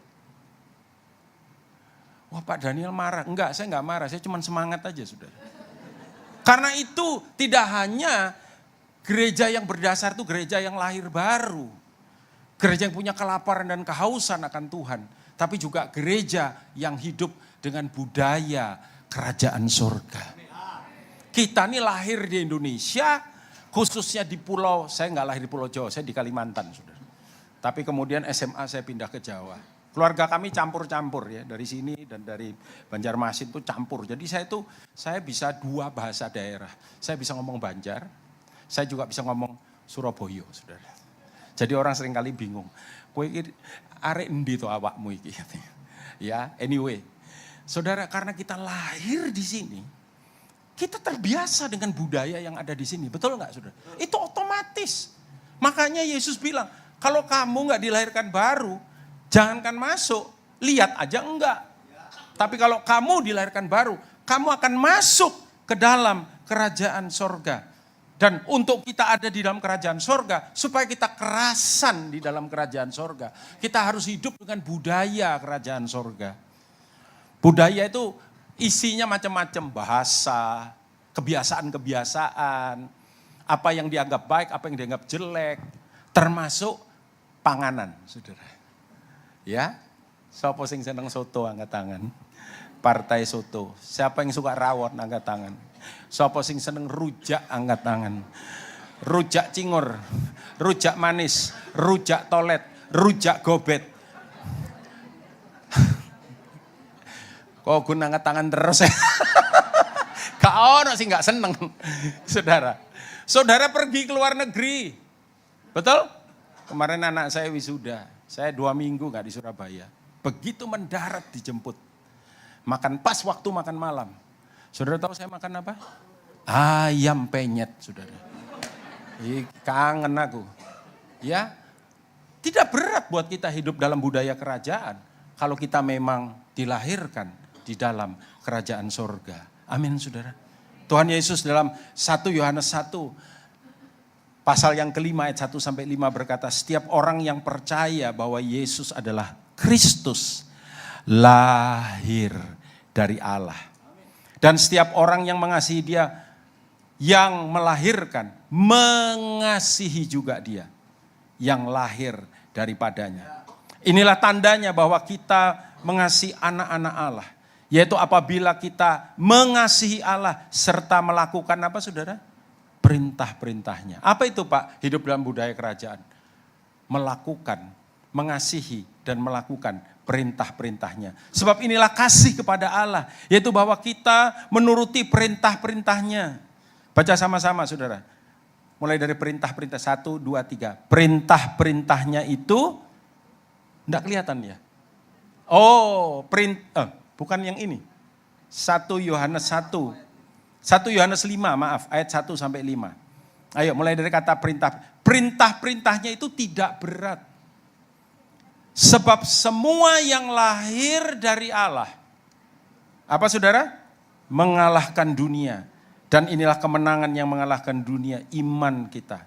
Wah Pak Daniel marah. Enggak, saya enggak marah, saya cuma semangat aja saudara. Karena itu tidak hanya gereja yang berdasar itu gereja yang lahir baru. Gereja yang punya kelaparan dan kehausan akan Tuhan. Tapi juga gereja yang hidup dengan budaya kerajaan surga. Kita ini lahir di Indonesia, khususnya di pulau, saya nggak lahir di Pulau Jawa, saya di Kalimantan, saudara. Tapi kemudian SMA saya pindah ke Jawa. Keluarga kami campur-campur ya, dari sini dan dari Banjarmasin itu campur. Jadi saya bisa dua bahasa daerah. Saya bisa ngomong Banjar, saya juga bisa ngomong Surabaya, saudara. Jadi orang seringkali bingung, kowe iki arek endi to awakmu iki? Ya, anyway. Saudara, karena kita lahir di sini, kita terbiasa dengan budaya yang ada di sini. Betul nggak saudara? Itu otomatis. Makanya Yesus bilang, kalau kamu nggak dilahirkan baru, jangankan masuk, lihat aja enggak. Tapi kalau kamu dilahirkan baru, kamu akan masuk ke dalam kerajaan sorga. Dan untuk kita ada di dalam kerajaan sorga, supaya kita kerasan di dalam kerajaan sorga, kita harus hidup dengan budaya kerajaan sorga. Budaya itu isinya macam-macam, bahasa, kebiasaan-kebiasaan, apa yang dianggap baik, apa yang dianggap jelek, termasuk panganan, saudara. Ya, siapa sing seneng soto angkat tangan. Partai soto. Siapa yang suka rawon angkat tangan. Siapa sing seneng rujak angkat tangan. Rujak cingur, rujak manis, rujak tolet, rujak gobet. Kok gue angkat tangan terus ya. Gak ono sih gak seneng. Saudara. Saudara pergi ke luar negeri. Betul? Kemarin anak saya wisuda. Saya 2 minggu gak di Surabaya. Begitu mendarat dijemput. Makan pas waktu makan malam. Saudara tahu saya makan apa? Ayam penyet, saudara. Kangen aku. Ya, tidak berat buat kita hidup dalam budaya kerajaan. Kalau kita memang dilahirkan di dalam kerajaan sorga. Amin, saudara. Tuhan Yesus dalam 1 Yohanes 1, pasal yang kelima ayat 1-5 berkata, setiap orang yang percaya bahwa Yesus adalah Kristus, lahir dari Allah. Dan setiap orang yang mengasihi dia, yang melahirkan, mengasihi juga dia, yang lahir daripadanya. Inilah tandanya bahwa kita mengasihi anak-anak Allah. Yaitu apabila kita mengasihi Allah, serta melakukan apa saudara? Perintah-perintahnya. Apa itu Pak? Hidup dalam budaya kerajaan. Melakukan, mengasihi, dan melakukan perintah-perintahnya. Sebab inilah kasih kepada Allah, yaitu bahwa kita menuruti perintah-perintahnya. Baca sama-sama saudara. Mulai dari perintah-perintah 1, 2, 3. Perintah-perintahnya itu, enggak kelihatan ya? Oh, bukan yang ini. 1 Yohanes 1. 1 Yohanes 5, maaf, ayat 1-5. Ayo mulai dari kata perintah. Perintah-perintahnya itu tidak berat. Sebab semua yang lahir dari Allah, apa saudara? Mengalahkan dunia. Dan inilah kemenangan yang mengalahkan dunia, iman kita.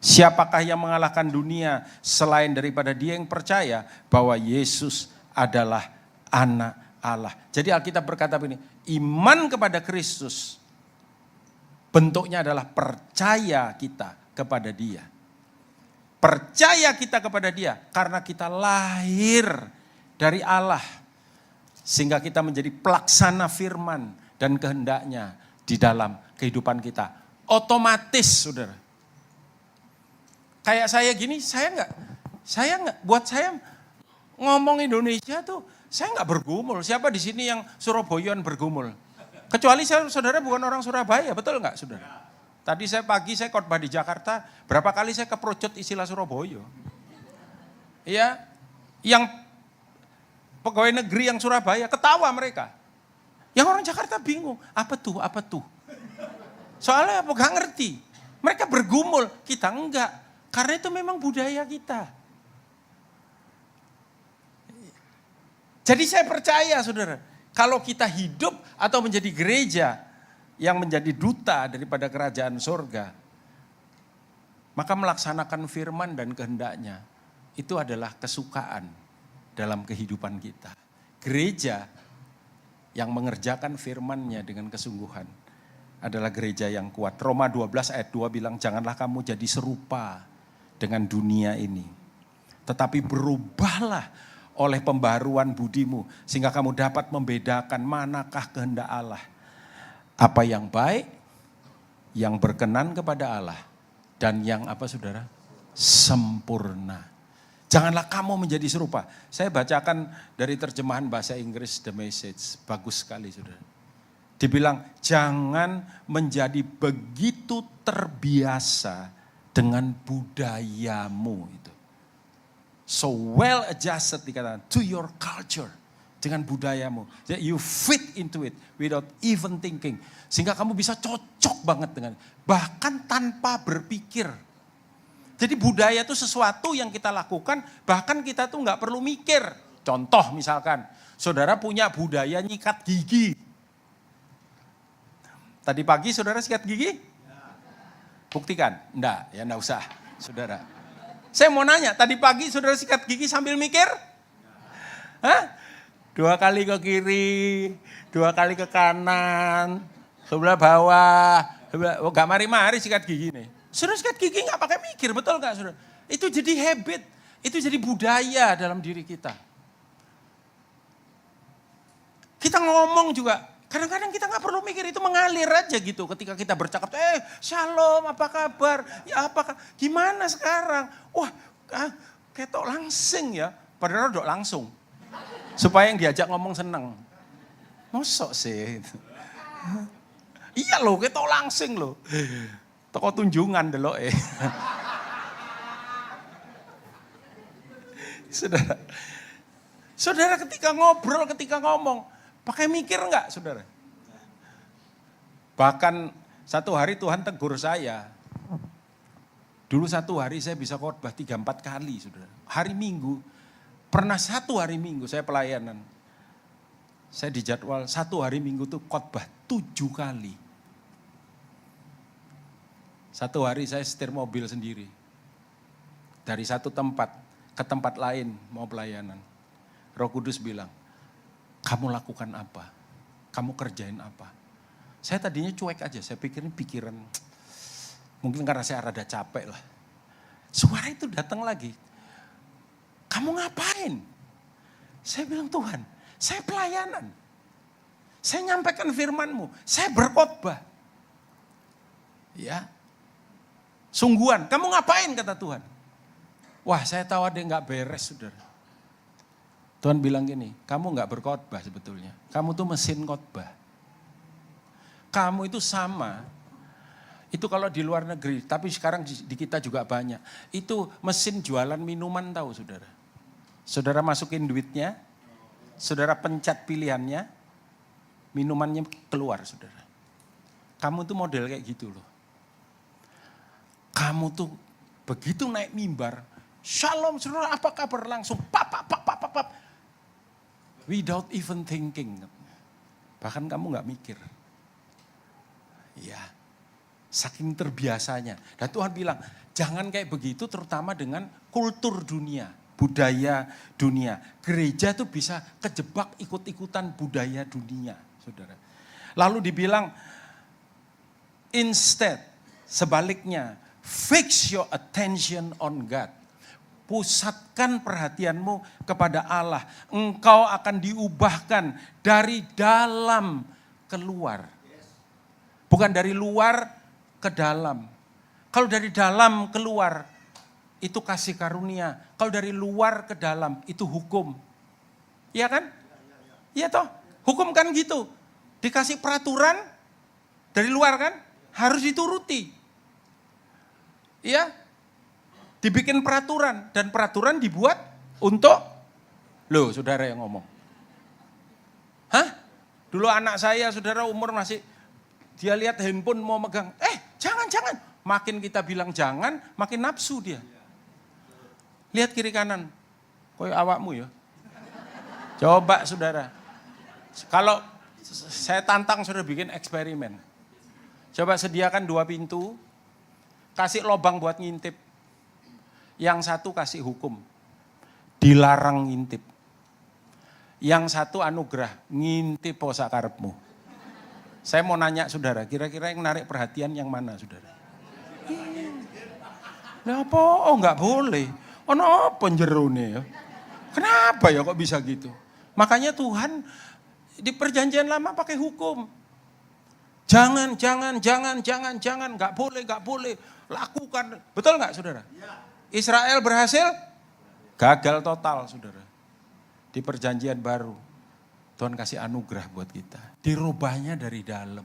Siapakah yang mengalahkan dunia selain daripada dia yang percaya bahwa Yesus adalah anak Allah. Jadi Alkitab berkata begini, iman kepada Kristus bentuknya adalah percaya kita kepada dia. Percaya kita kepada dia karena kita lahir dari Allah. Sehingga kita menjadi pelaksana firman dan kehendaknya di dalam kehidupan kita. Otomatis saudara. Kayak saya gini, buat saya ngomong Indonesia tuh, saya nggak bergumul. Siapa di sini yang Surabayaan bergumul? Kecuali saudara bukan orang Surabaya, betul nggak saudara? Tadi pagi saya khotbah di Jakarta, berapa kali saya keprojot istilah Surabaya. Iya, yang pegawai negeri yang Surabaya, ketawa mereka. Yang orang Jakarta bingung, apa tuh? Soalnya apa gak ngerti. Mereka bergumul, kita enggak. Karena itu memang budaya kita. Jadi saya percaya saudara, kalau kita hidup atau menjadi gereja yang menjadi duta daripada kerajaan sorga, maka melaksanakan firman dan kehendaknya itu adalah kesukaan dalam kehidupan kita. Gereja yang mengerjakan firman-Nya dengan kesungguhan adalah gereja yang kuat. Roma 12 ayat 2 bilang, janganlah kamu jadi serupa dengan dunia ini, tetapi berubahlah oleh pembaruan budimu, sehingga kamu dapat membedakan manakah kehendak Allah. Apa yang baik, yang berkenan kepada Allah, dan yang apa saudara? Sempurna. Janganlah kamu menjadi serupa. Saya bacakan dari terjemahan bahasa Inggris The Message. Bagus sekali saudara. Dibilang jangan menjadi begitu terbiasa dengan budayamu itu. So well adjusted dikatakan to your culture. Dengan budayamu. That you fit into it without even thinking. Sehingga kamu bisa cocok banget dengan. Bahkan tanpa berpikir. Jadi budaya itu sesuatu yang kita lakukan. Bahkan kita tuh gak perlu mikir. Contoh misalkan. Saudara punya budaya nyikat gigi. Tadi pagi saudara sikat gigi? Buktikan. Enggak, ya enggak usah, saudara. Saya mau nanya, tadi pagi saudara sikat gigi sambil mikir? Hah? 2 kali ke kiri, 2 kali ke kanan, sebelah bawah. Oh, gak mari-mari sikat gigi nih. Saudara sikat gigi gak pakai mikir, betul gak saudara? Itu jadi habit, itu jadi budaya dalam diri kita. Kita ngomong juga, kadang-kadang kita gak perlu mikir, itu mengalir aja gitu. Ketika kita bercakap, shalom, apa kabar? Ya apa, gimana sekarang? Wah, ketok langsing ya, padahal dok langsung. Supaya yang diajak ngomong seneng. Mosok sih. Iya loh, ketok langsing loh. Toko tunjungan delok Saudara ketika ngobrol, ketika ngomong, pakai mikir enggak saudara? Bahkan satu hari Tuhan tegur saya. Dulu satu hari saya bisa khotbah 3-4 kali saudara. Hari Minggu. Pernah 1 hari Minggu saya pelayanan. Saya dijadwal 1 hari Minggu tuh khotbah 7 kali. 1 hari saya setir mobil sendiri. Dari satu tempat ke tempat lain mau pelayanan. Roh Kudus bilang, kamu lakukan apa? Kamu kerjain apa? Saya tadinya cuek aja, saya pikirin pikiran. Mungkin karena saya rada capek lah. Suara itu datang lagi. Kamu ngapain? Saya bilang, Tuhan, saya pelayanan. Saya nyampaikan firman-Mu, saya berkhotbah. Ya, sungguhan, kamu ngapain kata Tuhan? Wah, saya tahu ada yang gak beres saudara. Tuhan bilang gini, kamu gak berkhotbah sebetulnya. Kamu tuh mesin khotbah. Kamu itu sama. Itu kalau di luar negeri, tapi sekarang di kita juga banyak. Itu mesin jualan minuman tahu saudara. Saudara masukin duitnya, saudara pencet pilihannya, minumannya keluar saudara. Kamu tuh model kayak gitu loh. Kamu tuh begitu naik mimbar, shalom saudara apa kabar langsung, pap. Without even thinking. Bahkan kamu gak mikir. Ya. Saking terbiasanya. Dan Tuhan bilang, jangan kayak begitu terutama dengan kultur dunia, budaya dunia. Gereja tuh bisa kejebak ikut-ikutan budaya dunia, saudara. Lalu dibilang, instead, sebaliknya, fix your attention on God. Pusatkan perhatianmu kepada Allah. Engkau akan diubahkan dari dalam keluar. Bukan dari luar ke dalam. Kalau dari dalam keluar, itu kasih karunia. Kalau dari luar ke dalam, itu hukum. Iya kan? Iya toh? Hukum kan gitu. Dikasih peraturan, dari luar kan, harus dituruti. Iya? Dibikin peraturan, dan peraturan dibuat untuk, loh saudara yang ngomong. Hah? Dulu anak saya, saudara umur masih, dia lihat handphone mau megang, jangan. Makin kita bilang jangan, makin nafsu dia. Lihat kiri kanan, koyo awakmu ya. Coba saudara, kalau saya tantang saudara bikin eksperimen. Coba sediakan 2 pintu, kasih lobang buat ngintip. Yang satu kasih hukum, dilarang ngintip. Yang satu anugerah, ngintip posa karepmu. Saya mau nanya saudara, kira-kira yang narik perhatian yang mana saudara? Lah apa? Oh enggak boleh. Ono apa jerone ya? Kenapa ya kok bisa gitu? Makanya Tuhan di perjanjian lama pakai hukum. Jangan, enggak boleh. Lakukan. Betul enggak saudara? Israel berhasil? Gagal total saudara. Di perjanjian baru. Tuhan kasih anugerah buat kita. Dirubahnya dari dalam.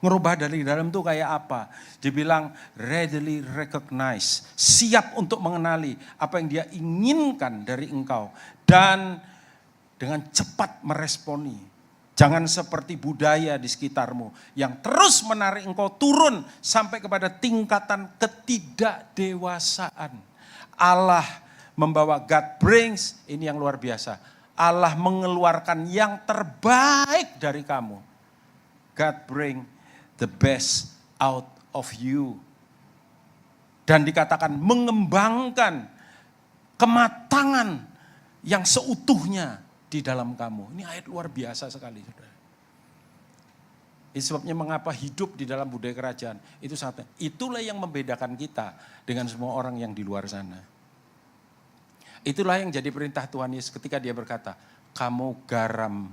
Ngerubah dari dalam tuh kayak apa? Dibilang readily recognize. Siap untuk mengenali apa yang dia inginkan dari engkau. Dan dengan cepat meresponi. Jangan seperti budaya di sekitarmu. Yang terus menarik engkau turun sampai kepada tingkatan ketidakdewasaan. Allah membawa, God brings, ini yang luar biasa. Allah mengeluarkan yang terbaik dari kamu. God bring the best out of you. Dan dikatakan mengembangkan kematangan yang seutuhnya di dalam kamu. Ini ayat luar biasa sekali, saudara. Itu sebabnya mengapa hidup di dalam budaya kerajaan itu sangat. Itulah yang membedakan kita dengan semua orang yang di luar sana. Itulah yang jadi perintah Tuhan Yesus ketika dia berkata, kamu garam.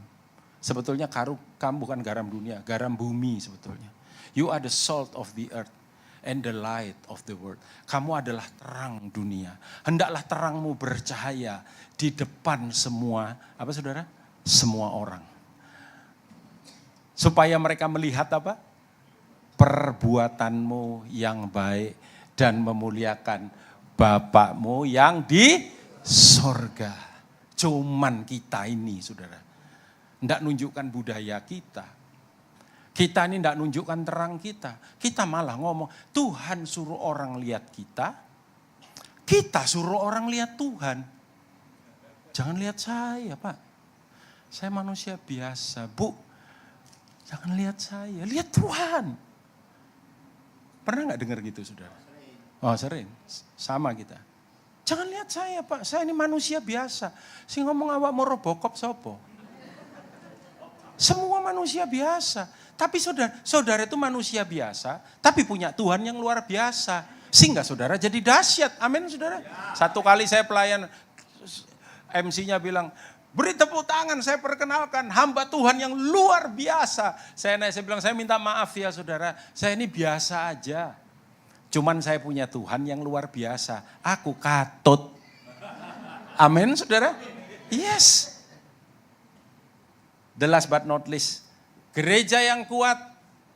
Sebetulnya kamu bukan garam dunia, garam bumi sebetulnya. You are the salt of the earth and the light of the world. Kamu adalah terang dunia. Hendaklah terangmu bercahaya di depan semua, apa saudara? Semua orang. Supaya mereka melihat apa? Perbuatanmu yang baik dan memuliakan Bapakmu yang di sorga. Cuman kita ini, saudara. Tidak nunjukkan budaya kita. Kita ini tidak nunjukkan terang kita. Kita malah ngomong, Tuhan suruh orang lihat kita. Kita suruh orang lihat Tuhan. Jangan lihat saya, Pak. Saya manusia biasa, Bu. Jangan lihat saya, lihat Tuhan. Pernah nggak dengar gitu, saudara? Oh, sering. Sama kita. Jangan lihat saya, Pak. Saya ini manusia biasa. Si ngomong awak mau robokop sopo. Semua manusia biasa. Tapi saudara itu manusia biasa, tapi punya Tuhan yang luar biasa. Sehingga saudara jadi dahsyat. Amin, saudara. Satu kali saya pelayan, MC-nya bilang, beri tepuk tangan, saya perkenalkan hamba Tuhan yang luar biasa. Saya bilang, saya minta maaf ya saudara, saya ini biasa aja. Cuman saya punya Tuhan yang luar biasa. Aku katut. Amin, saudara. Yes. The last but not least, gereja yang kuat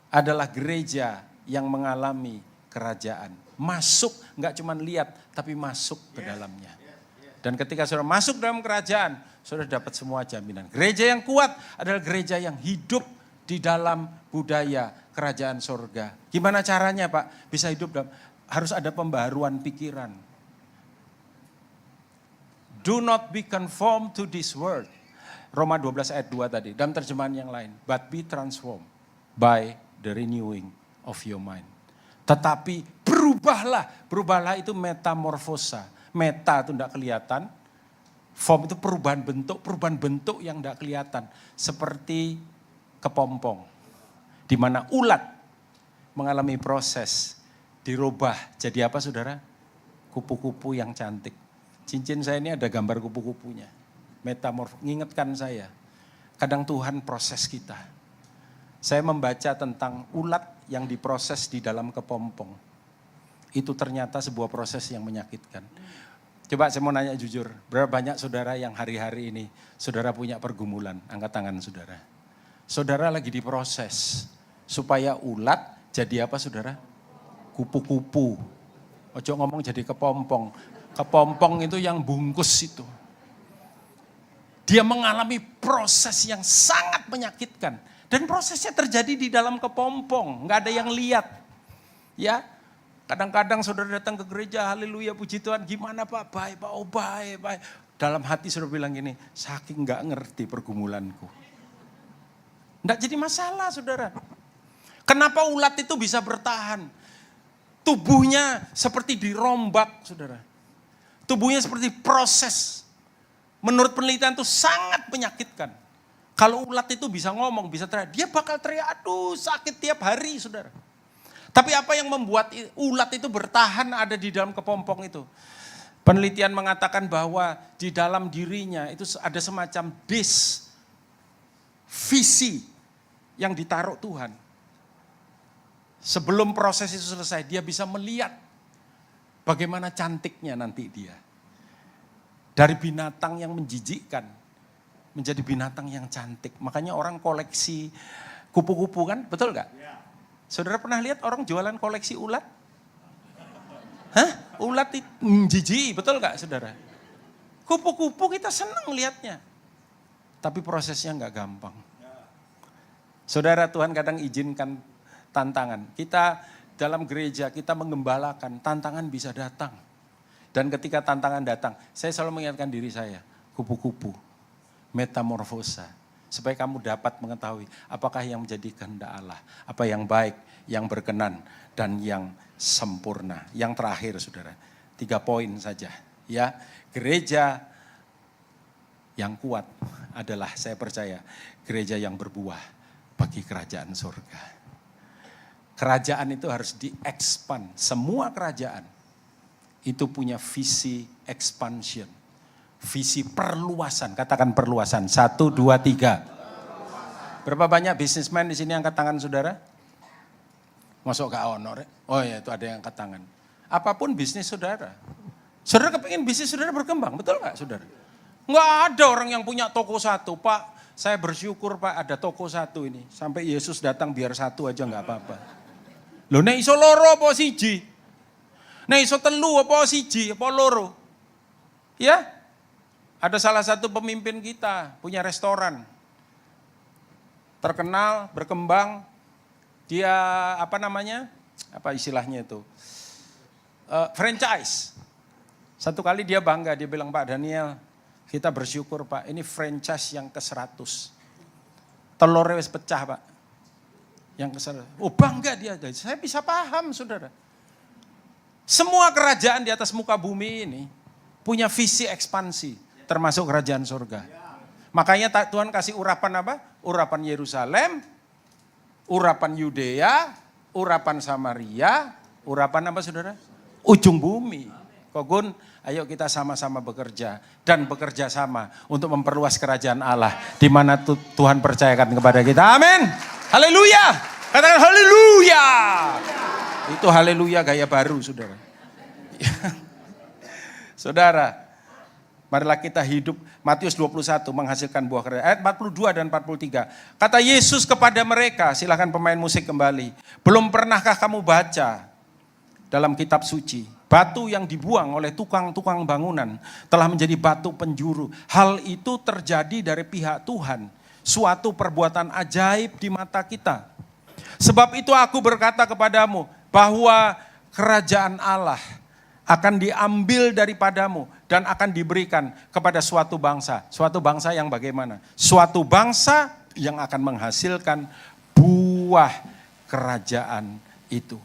adalah gereja yang mengalami kerajaan. Masuk, enggak cuma lihat, tapi masuk ke dalamnya. Dan ketika saudara masuk dalam kerajaan, saudara dapat semua jaminan. Gereja yang kuat adalah gereja yang hidup di dalam budaya kerajaan sorga. Gimana caranya, Pak? Bisa hidup dalam, harus ada pembaharuan pikiran. Do not be conformed to this world. Roma 12 ayat 2 tadi, dalam terjemahan yang lain. But be transformed by the renewing of your mind. Tetapi berubahlah itu metamorfosa. Meta itu tidak kelihatan, form itu perubahan bentuk yang tidak kelihatan. Seperti kepompong, di mana ulat mengalami proses, dirubah jadi apa saudara? Kupu-kupu yang cantik. Cincin saya ini ada gambar kupu-kupunya. Mengingatkan saya, kadang Tuhan proses kita. Saya membaca tentang ulat yang diproses di dalam kepompong. Itu ternyata sebuah proses yang menyakitkan. Coba saya mau nanya jujur, berapa banyak saudara yang hari-hari ini saudara punya pergumulan? Angkat tangan saudara. Saudara lagi diproses supaya ulat jadi apa saudara? Kupu-kupu. Ojo ngomong jadi kepompong. Kepompong itu yang bungkus itu. Dia mengalami proses yang sangat menyakitkan. Dan prosesnya terjadi di dalam kepompong. Nggak ada yang lihat. Ya, kadang-kadang saudara datang ke gereja, haleluya, puji Tuhan. Gimana Pak? Baik Pak, oh baik. Dalam hati saudara bilang gini, saking nggak ngerti pergumulanku. Nggak jadi masalah saudara. Kenapa ulat itu bisa bertahan? Tubuhnya seperti dirombak saudara. Tubuhnya seperti proses. Menurut penelitian itu sangat menyakitkan. Kalau ulat itu bisa ngomong, bisa teriak, dia bakal teriak, aduh sakit tiap hari saudara. Tapi apa yang membuat ulat itu bertahan ada di dalam kepompong itu? Penelitian mengatakan bahwa di dalam dirinya itu ada semacam disk, visi yang ditaruh Tuhan. Sebelum proses itu selesai, dia bisa melihat bagaimana cantiknya nanti dia. Dari binatang yang menjijikkan, menjadi binatang yang cantik. Makanya orang koleksi kupu-kupu kan, betul gak? Saudara pernah lihat orang jualan koleksi ulat? Hah? Ulat itu menjijik, betul gak saudara? Kupu-kupu kita senang lihatnya. Tapi prosesnya gak gampang. Saudara, Tuhan kadang izinkan tantangan. Kita dalam gereja, kita mengembalakan, tantangan bisa datang. Dan ketika tantangan datang, saya selalu mengingatkan diri saya, kupu-kupu, metamorfosa. supaya kamu dapat mengetahui apakah yang menjadi kehendak Allah, apa yang baik, yang berkenan, dan yang sempurna. Yang terakhir saudara, 3 poin saja. Ya, gereja yang kuat adalah, saya percaya, gereja yang berbuah bagi kerajaan surga. Kerajaan itu harus di-expand. Semua kerajaan itu punya visi expansion. Visi perluasan, katakan perluasan. 1, 2, 3. Berapa banyak bisnismen di sini angkat tangan saudara? Masuk ke honor. Oh ya, itu ada yang angkat tangan. Apapun bisnis saudara. Saudara kepingin bisnis saudara berkembang, betul nggak saudara? Nggak ada orang yang punya toko satu. Pak, saya bersyukur Pak ada toko satu ini. Sampai Yesus datang biar satu aja nggak apa-apa. Loh nek iso loro apa siji? Nek iso telu apa siji apa loro? Ya, ada salah satu pemimpin kita punya restoran. Terkenal, berkembang. Dia apa namanya? Apa istilahnya itu? Franchise. Satu kali dia bangga, dia bilang, Pak Daniel, kita bersyukur Pak, ini franchise yang ke-100. Telurnya wis pecah Pak. Yang ke-100. Oh bangga dia, saya bisa paham saudara. Semua kerajaan di atas muka bumi ini punya visi ekspansi, termasuk kerajaan surga. Makanya Tuhan kasih urapan apa? Urapan Yerusalem, urapan Yudea, urapan Samaria, urapan apa saudara? Ujung bumi. Kogun, ayo kita sama-sama bekerja dan bekerja sama untuk memperluas kerajaan Allah di mana Tuhan percayakan kepada kita. Amin. Haleluya. Katakan haleluya. Itu haleluya gaya baru, saudara. Saudara, marilah kita hidup. Matius 21 menghasilkan buah kerajaan. Ayat 42 dan 43. Kata Yesus kepada mereka, silakan pemain musik kembali. Belum pernahkah kamu baca dalam kitab suci, batu yang dibuang oleh tukang-tukang bangunan telah menjadi batu penjuru. Hal itu terjadi dari pihak Tuhan. Suatu perbuatan ajaib di mata kita. Sebab itu aku berkata kepadamu bahwa kerajaan Allah akan diambil daripadamu dan akan diberikan kepada suatu bangsa. Suatu bangsa yang bagaimana? Suatu bangsa yang akan menghasilkan buah kerajaan itu.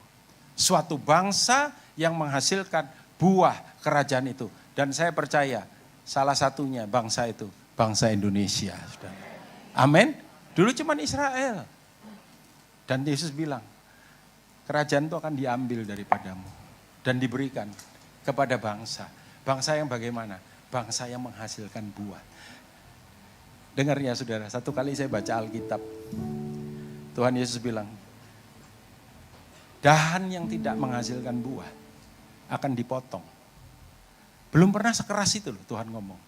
Suatu bangsa yang menghasilkan buah kerajaan itu. Dan saya percaya salah satunya bangsa itu, bangsa Indonesia. Amin. Dulu cuma Israel. Dan Yesus bilang, kerajaan itu akan diambil daripadamu dan diberikan kepada bangsa. Bangsa yang bagaimana? Bangsa yang menghasilkan buah. Dengar ya saudara, satu kali saya baca Alkitab. Tuhan Yesus bilang, dahan yang tidak menghasilkan buah akan dipotong. Belum pernah sekeras itu loh Tuhan ngomong.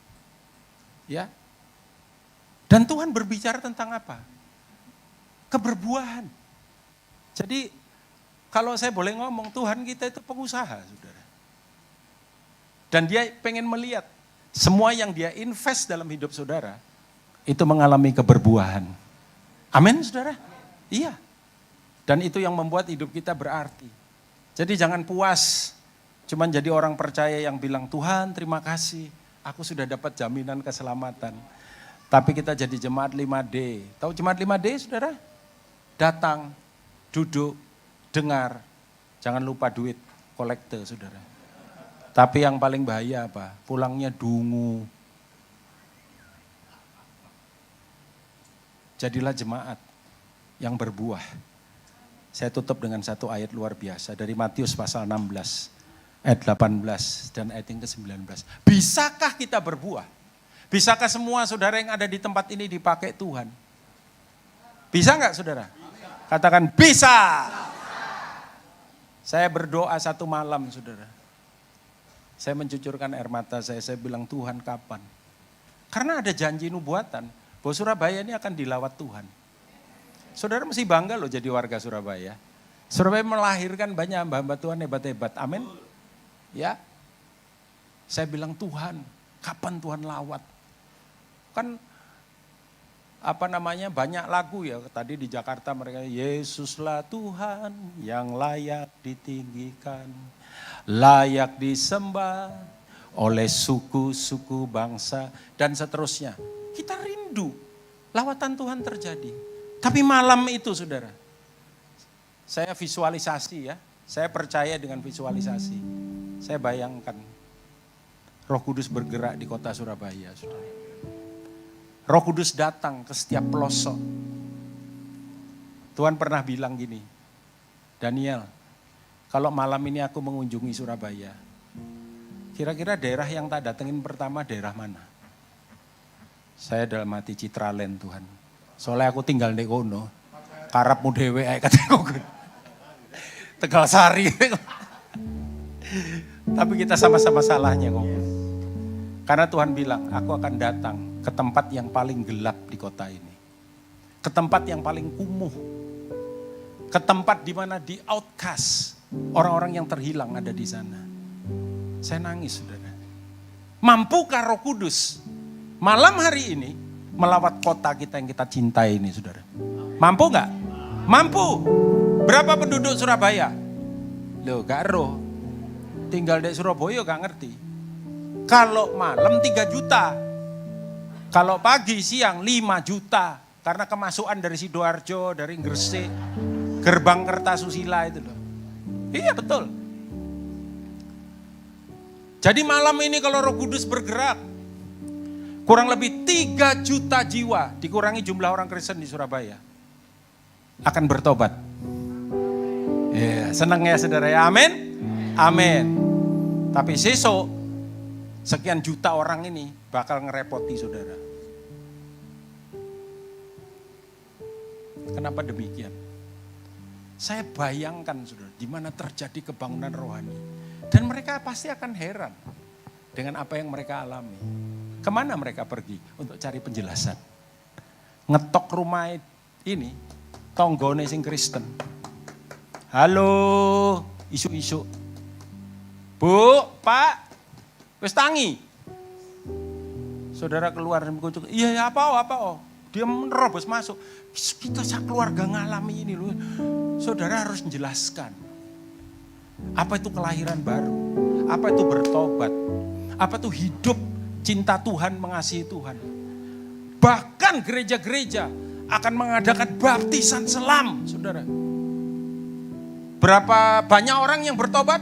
Ya. Dan Tuhan berbicara tentang apa? Keberbuahan. Jadi kalau saya boleh ngomong, Tuhan kita itu pengusaha, saudara. Dan dia pengen melihat semua yang dia invest dalam hidup saudara, itu mengalami keberbuahan. Amin, saudara? Iya. Dan itu yang membuat hidup kita berarti. Jadi jangan puas, cuman jadi orang percaya yang bilang, Tuhan terima kasih, aku sudah dapat jaminan keselamatan. Tapi kita jadi jemaat 5D. Tahu jemaat 5D, saudara? Datang, duduk, dengar, jangan lupa duit, kolekte saudara. Tapi yang paling bahaya apa? Pulangnya dungu. Jadilah jemaat yang berbuah. Saya tutup dengan satu ayat luar biasa dari Matius pasal 16, ayat 18 dan ayat yang ke-19. Bisakah kita berbuah? Bisakah semua saudara yang ada di tempat ini dipakai Tuhan? Bisa nggak saudara? Katakan bisa. Saya berdoa satu malam saudara. Saya mencucurkan air mata saya bilang Tuhan kapan? Karena ada janji nubuatan bahwa Surabaya ini akan dilawat Tuhan. Saudara mesti bangga loh jadi warga Surabaya. Surabaya melahirkan banyak hamba-hamba Tuhan hebat-hebat. Amin. Ya. Saya bilang Tuhan, kapan Tuhan lawat? Kan banyak lagu ya tadi di Jakarta mereka Yesuslah Tuhan yang layak ditinggikan, layak disembah oleh suku-suku bangsa dan seterusnya. Kita rindu Lawatan Tuhan terjadi. Tapi malam itu saudara, saya visualisasi ya, saya percaya dengan visualisasi. Saya bayangkan Roh Kudus bergerak di kota Surabaya, saudara. Roh Kudus datang ke setiap pelosok. Tuhan pernah bilang gini, Daniel, kalau malam ini aku mengunjungi Surabaya, kira-kira daerah yang tak datengin pertama daerah mana? Saya dalam hati Citraland Tuhan. Soalnya aku tinggal di kono, karepmu dhewe ae kataku. Tegal Sari. Tapi kita sama-sama salahnya kok. Karena Tuhan bilang, aku akan datang ke tempat yang paling gelap di kota ini. Ke tempat yang paling kumuh. Ke tempat di mana di outcast, orang-orang yang terhilang ada di sana. Saya nangis, saudara. Mampukah Roh Kudus malam hari ini melawat kota kita yang kita cintai ini, saudara? Mampu nggak? Mampu. Berapa penduduk Surabaya? Loh, gak roh. Tinggal di Surabaya gak ngerti. Kalau malam 3 juta. Kalau pagi siang 5 juta. Karena kemasukan dari Sidoarjo, dari Gresik, gerbang Kertasusila itu loh. Iya betul. Jadi malam ini kalau Roh Kudus bergerak, kurang lebih 3 juta jiwa, dikurangi jumlah orang Kristen di Surabaya, akan bertobat. Ya, senang ya saudara ya, amin? Amin. Tapi sesok, sekian juta orang ini bakal ngerepoti saudara. Kenapa demikian? Saya bayangkan saudara, di mana terjadi kebangunan rohani. Dan mereka pasti akan heran dengan apa yang mereka alami. Kemana mereka pergi untuk cari penjelasan? Ngetok rumah ini, tonggone sing Kristen. Halo, isu-isu. Bu, Pak, wis tangi. Saudara keluar dan kucuk, iya apa. Dia menerobos masuk. Kita keluarga ngalami ini loh. Saudara harus menjelaskan. Apa itu kelahiran baru? Apa itu bertobat? Apa itu hidup cinta Tuhan, mengasihi Tuhan? Bahkan gereja-gereja akan mengadakan baptisan selam, saudara. Berapa banyak orang yang bertobat?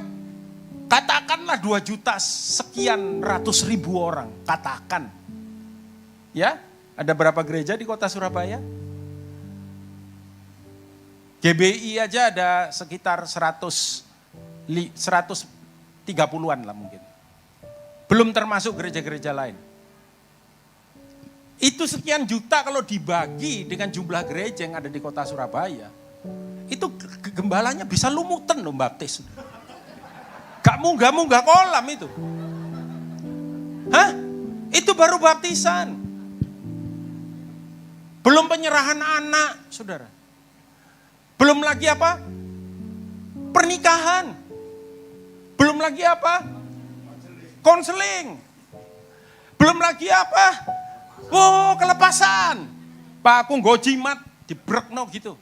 Katakanlah 2 juta sekian ratus ribu orang. Katakan. Ya, ada berapa gereja di kota Surabaya? GBI aja ada sekitar 130-an lah mungkin. Belum termasuk gereja-gereja lain. Itu sekian juta kalau dibagi dengan jumlah gereja yang ada di kota Surabaya. Itu gembalanya bisa lumutan loh baptis. Gak munggah-munggah kolam itu. Hah? Itu baru baptisan. Belum penyerahan anak, saudara. Belum lagi apa? Pernikahan. Belum lagi apa? Konseling. Belum lagi apa? Oh, kelepasan. Pak, aku nggo jimat, dibrekno gitu.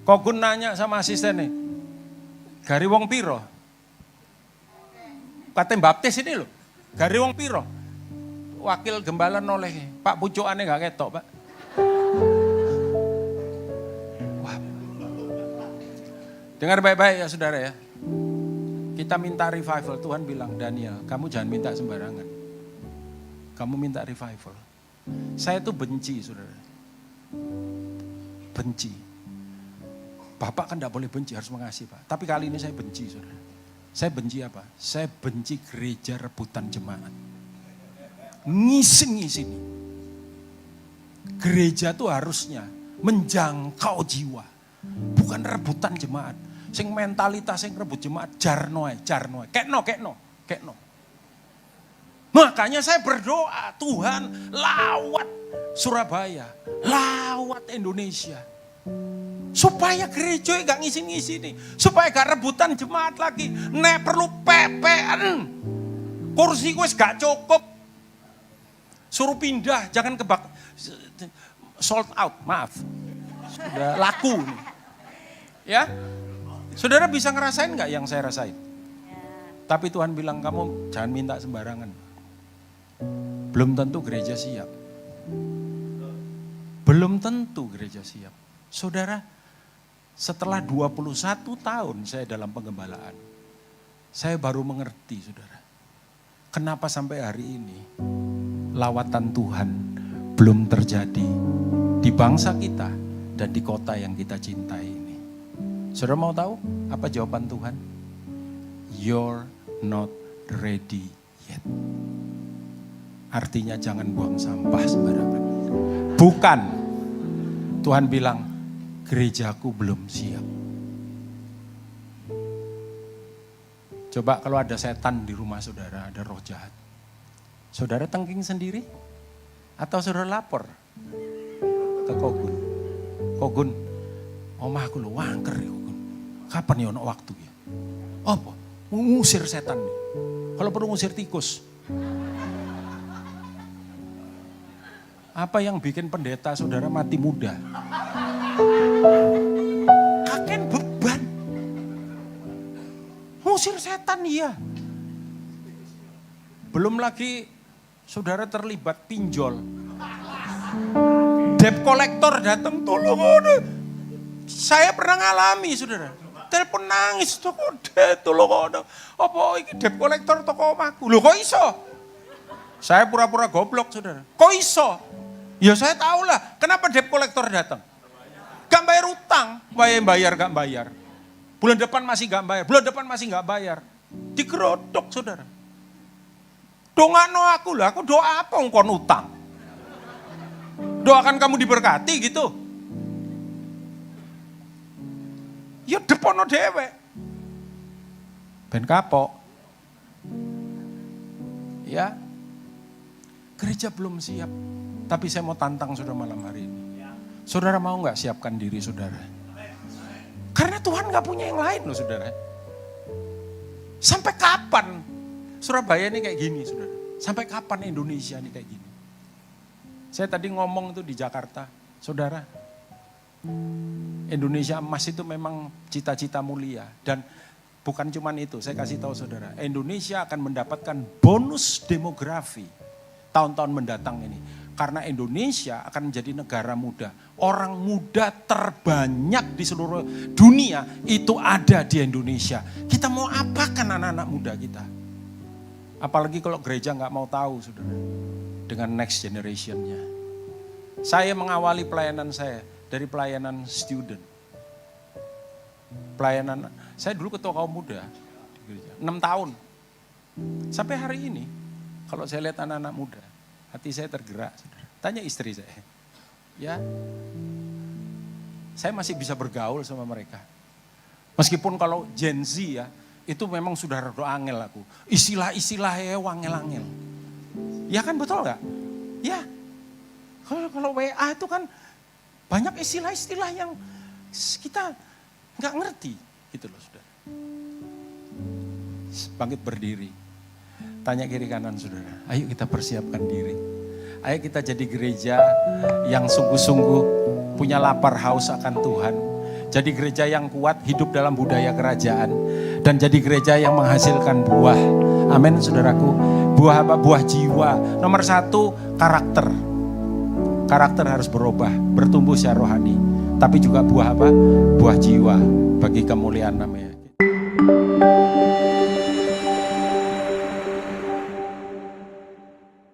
Kok gue nanya sama asistennya, gari wong piro? Katanya baptis ini loh, gari wong piro? Wakil gembala noleh, Pak pucukannya gak ketok, Pak. Wah. Dengar baik-baik ya saudara ya. Kita minta revival, Tuhan bilang, Daniel, kamu jangan minta sembarangan. Kamu minta revival. Saya tuh benci, saudara. Benci. Bapak kan gak boleh benci, harus mengasihi, Pak. Tapi kali ini saya benci, saudara. Saya benci apa? Saya benci gereja rebutan jemaat. Ngisin-ngisin. Gereja tuh harusnya menjangkau jiwa. Bukan rebutan jemaat. Sing mentalitas yang rebut jemaat jarno. Kekno. Makanya saya berdoa, Tuhan lawat Surabaya, lawat Indonesia. Supaya gereja gak ngisi-ngisi nih. Supaya gak rebutan jemaat lagi. Nek perlu PPN. Kursi gue gak cukup. Suruh pindah, jangan sold out, maaf. Sudah laku nih. Ya. Saudara bisa ngerasain gak yang saya rasain? Tapi Tuhan bilang kamu jangan minta sembarangan. Belum tentu gereja siap. Belum tentu gereja siap. Saudara, setelah 21 tahun saya dalam penggembalaan, saya baru mengerti saudara. Kenapa sampai hari ini lawatan Tuhan belum terjadi di bangsa kita dan di kota yang kita cintai ini. Saudara mau tahu apa jawaban Tuhan? You're not ready yet. Artinya jangan buang sampah sembarangan. Bukan. Tuhan bilang, gerejaku belum siap. Coba kalau ada setan di rumah saudara, ada roh jahat. Saudara tengking sendiri? Atau saudara lapor ke Kogun? Kogun, omahku lu wangker ya Kogun. Kapan ya ono waktu ya? Apa? Ngusir setan nih. Kalau perlu ngusir tikus. Apa yang bikin pendeta saudara mati muda? Kakek beban. Ngusir setan iya. Belum lagi saudara terlibat pinjol. Debt collector datang tolong. Saya pernah ngalami saudara. Telepon nangis, toko tolong. Apa ini debt collector toko omahku? Loh kok iso? Saya pura-pura goblok saudara. Kok iso? Ya saya tahu lah, kenapa debt collector datang? Gak bayar utang, bayar gak bayar. Bulan depan masih gak bayar, bulan depan masih gak bayar. Digerodok saudara. Dongano aku lah, aku doa apa ngkon utang? Doakan kamu diberkati gitu. Ya depono dewek. Ben kapok. Ya, gereja belum siap. Tapi saya mau tantang saudara malam hari ini. Saudara mau gak siapkan diri saudara? Karena Tuhan gak punya yang lain loh saudara. Sampai kapan Surabaya ini kayak gini saudara? Sampai kapan Indonesia ini kayak gini? Saya tadi ngomong tuh di Jakarta. Saudara, Indonesia emas itu memang cita-cita mulia. Dan bukan cuman itu, saya kasih tahu saudara. Indonesia akan mendapatkan bonus demografi tahun-tahun mendatang ini. Karena Indonesia akan menjadi negara muda. Orang muda terbanyak di seluruh dunia itu ada di Indonesia. Kita mau apakan anak-anak muda kita? Apalagi kalau gereja nggak mau tahu saudara. Dengan next generation-nya. Saya mengawali pelayanan saya dari pelayanan student. Pelayanan, saya dulu ketua kaum muda di gereja. 6 tahun. Sampai hari ini, kalau saya lihat anak-anak muda, hati saya tergerak, saudara. Tanya istri saya. Ya, saya masih bisa bergaul sama mereka. Meskipun kalau Gen Z ya, itu memang sudah rada angel aku. Istilah-istilahnya wangel-angel. Ya kan betul gak? Ya, kalau WA itu kan banyak istilah-istilah yang kita gak ngerti. Gitu loh saudara. Bangkit berdiri. Tanya kiri kanan saudara. Ayo kita persiapkan diri. Ayo kita jadi gereja yang sungguh-sungguh punya lapar haus akan Tuhan. Jadi gereja yang kuat hidup dalam budaya kerajaan. Dan jadi gereja yang menghasilkan buah. Amin saudaraku. Buah apa? Buah jiwa. Nomor 1 karakter. Karakter harus berubah. Bertumbuh secara rohani. Tapi juga buah apa? Buah jiwa. Bagi kemuliaan namanya.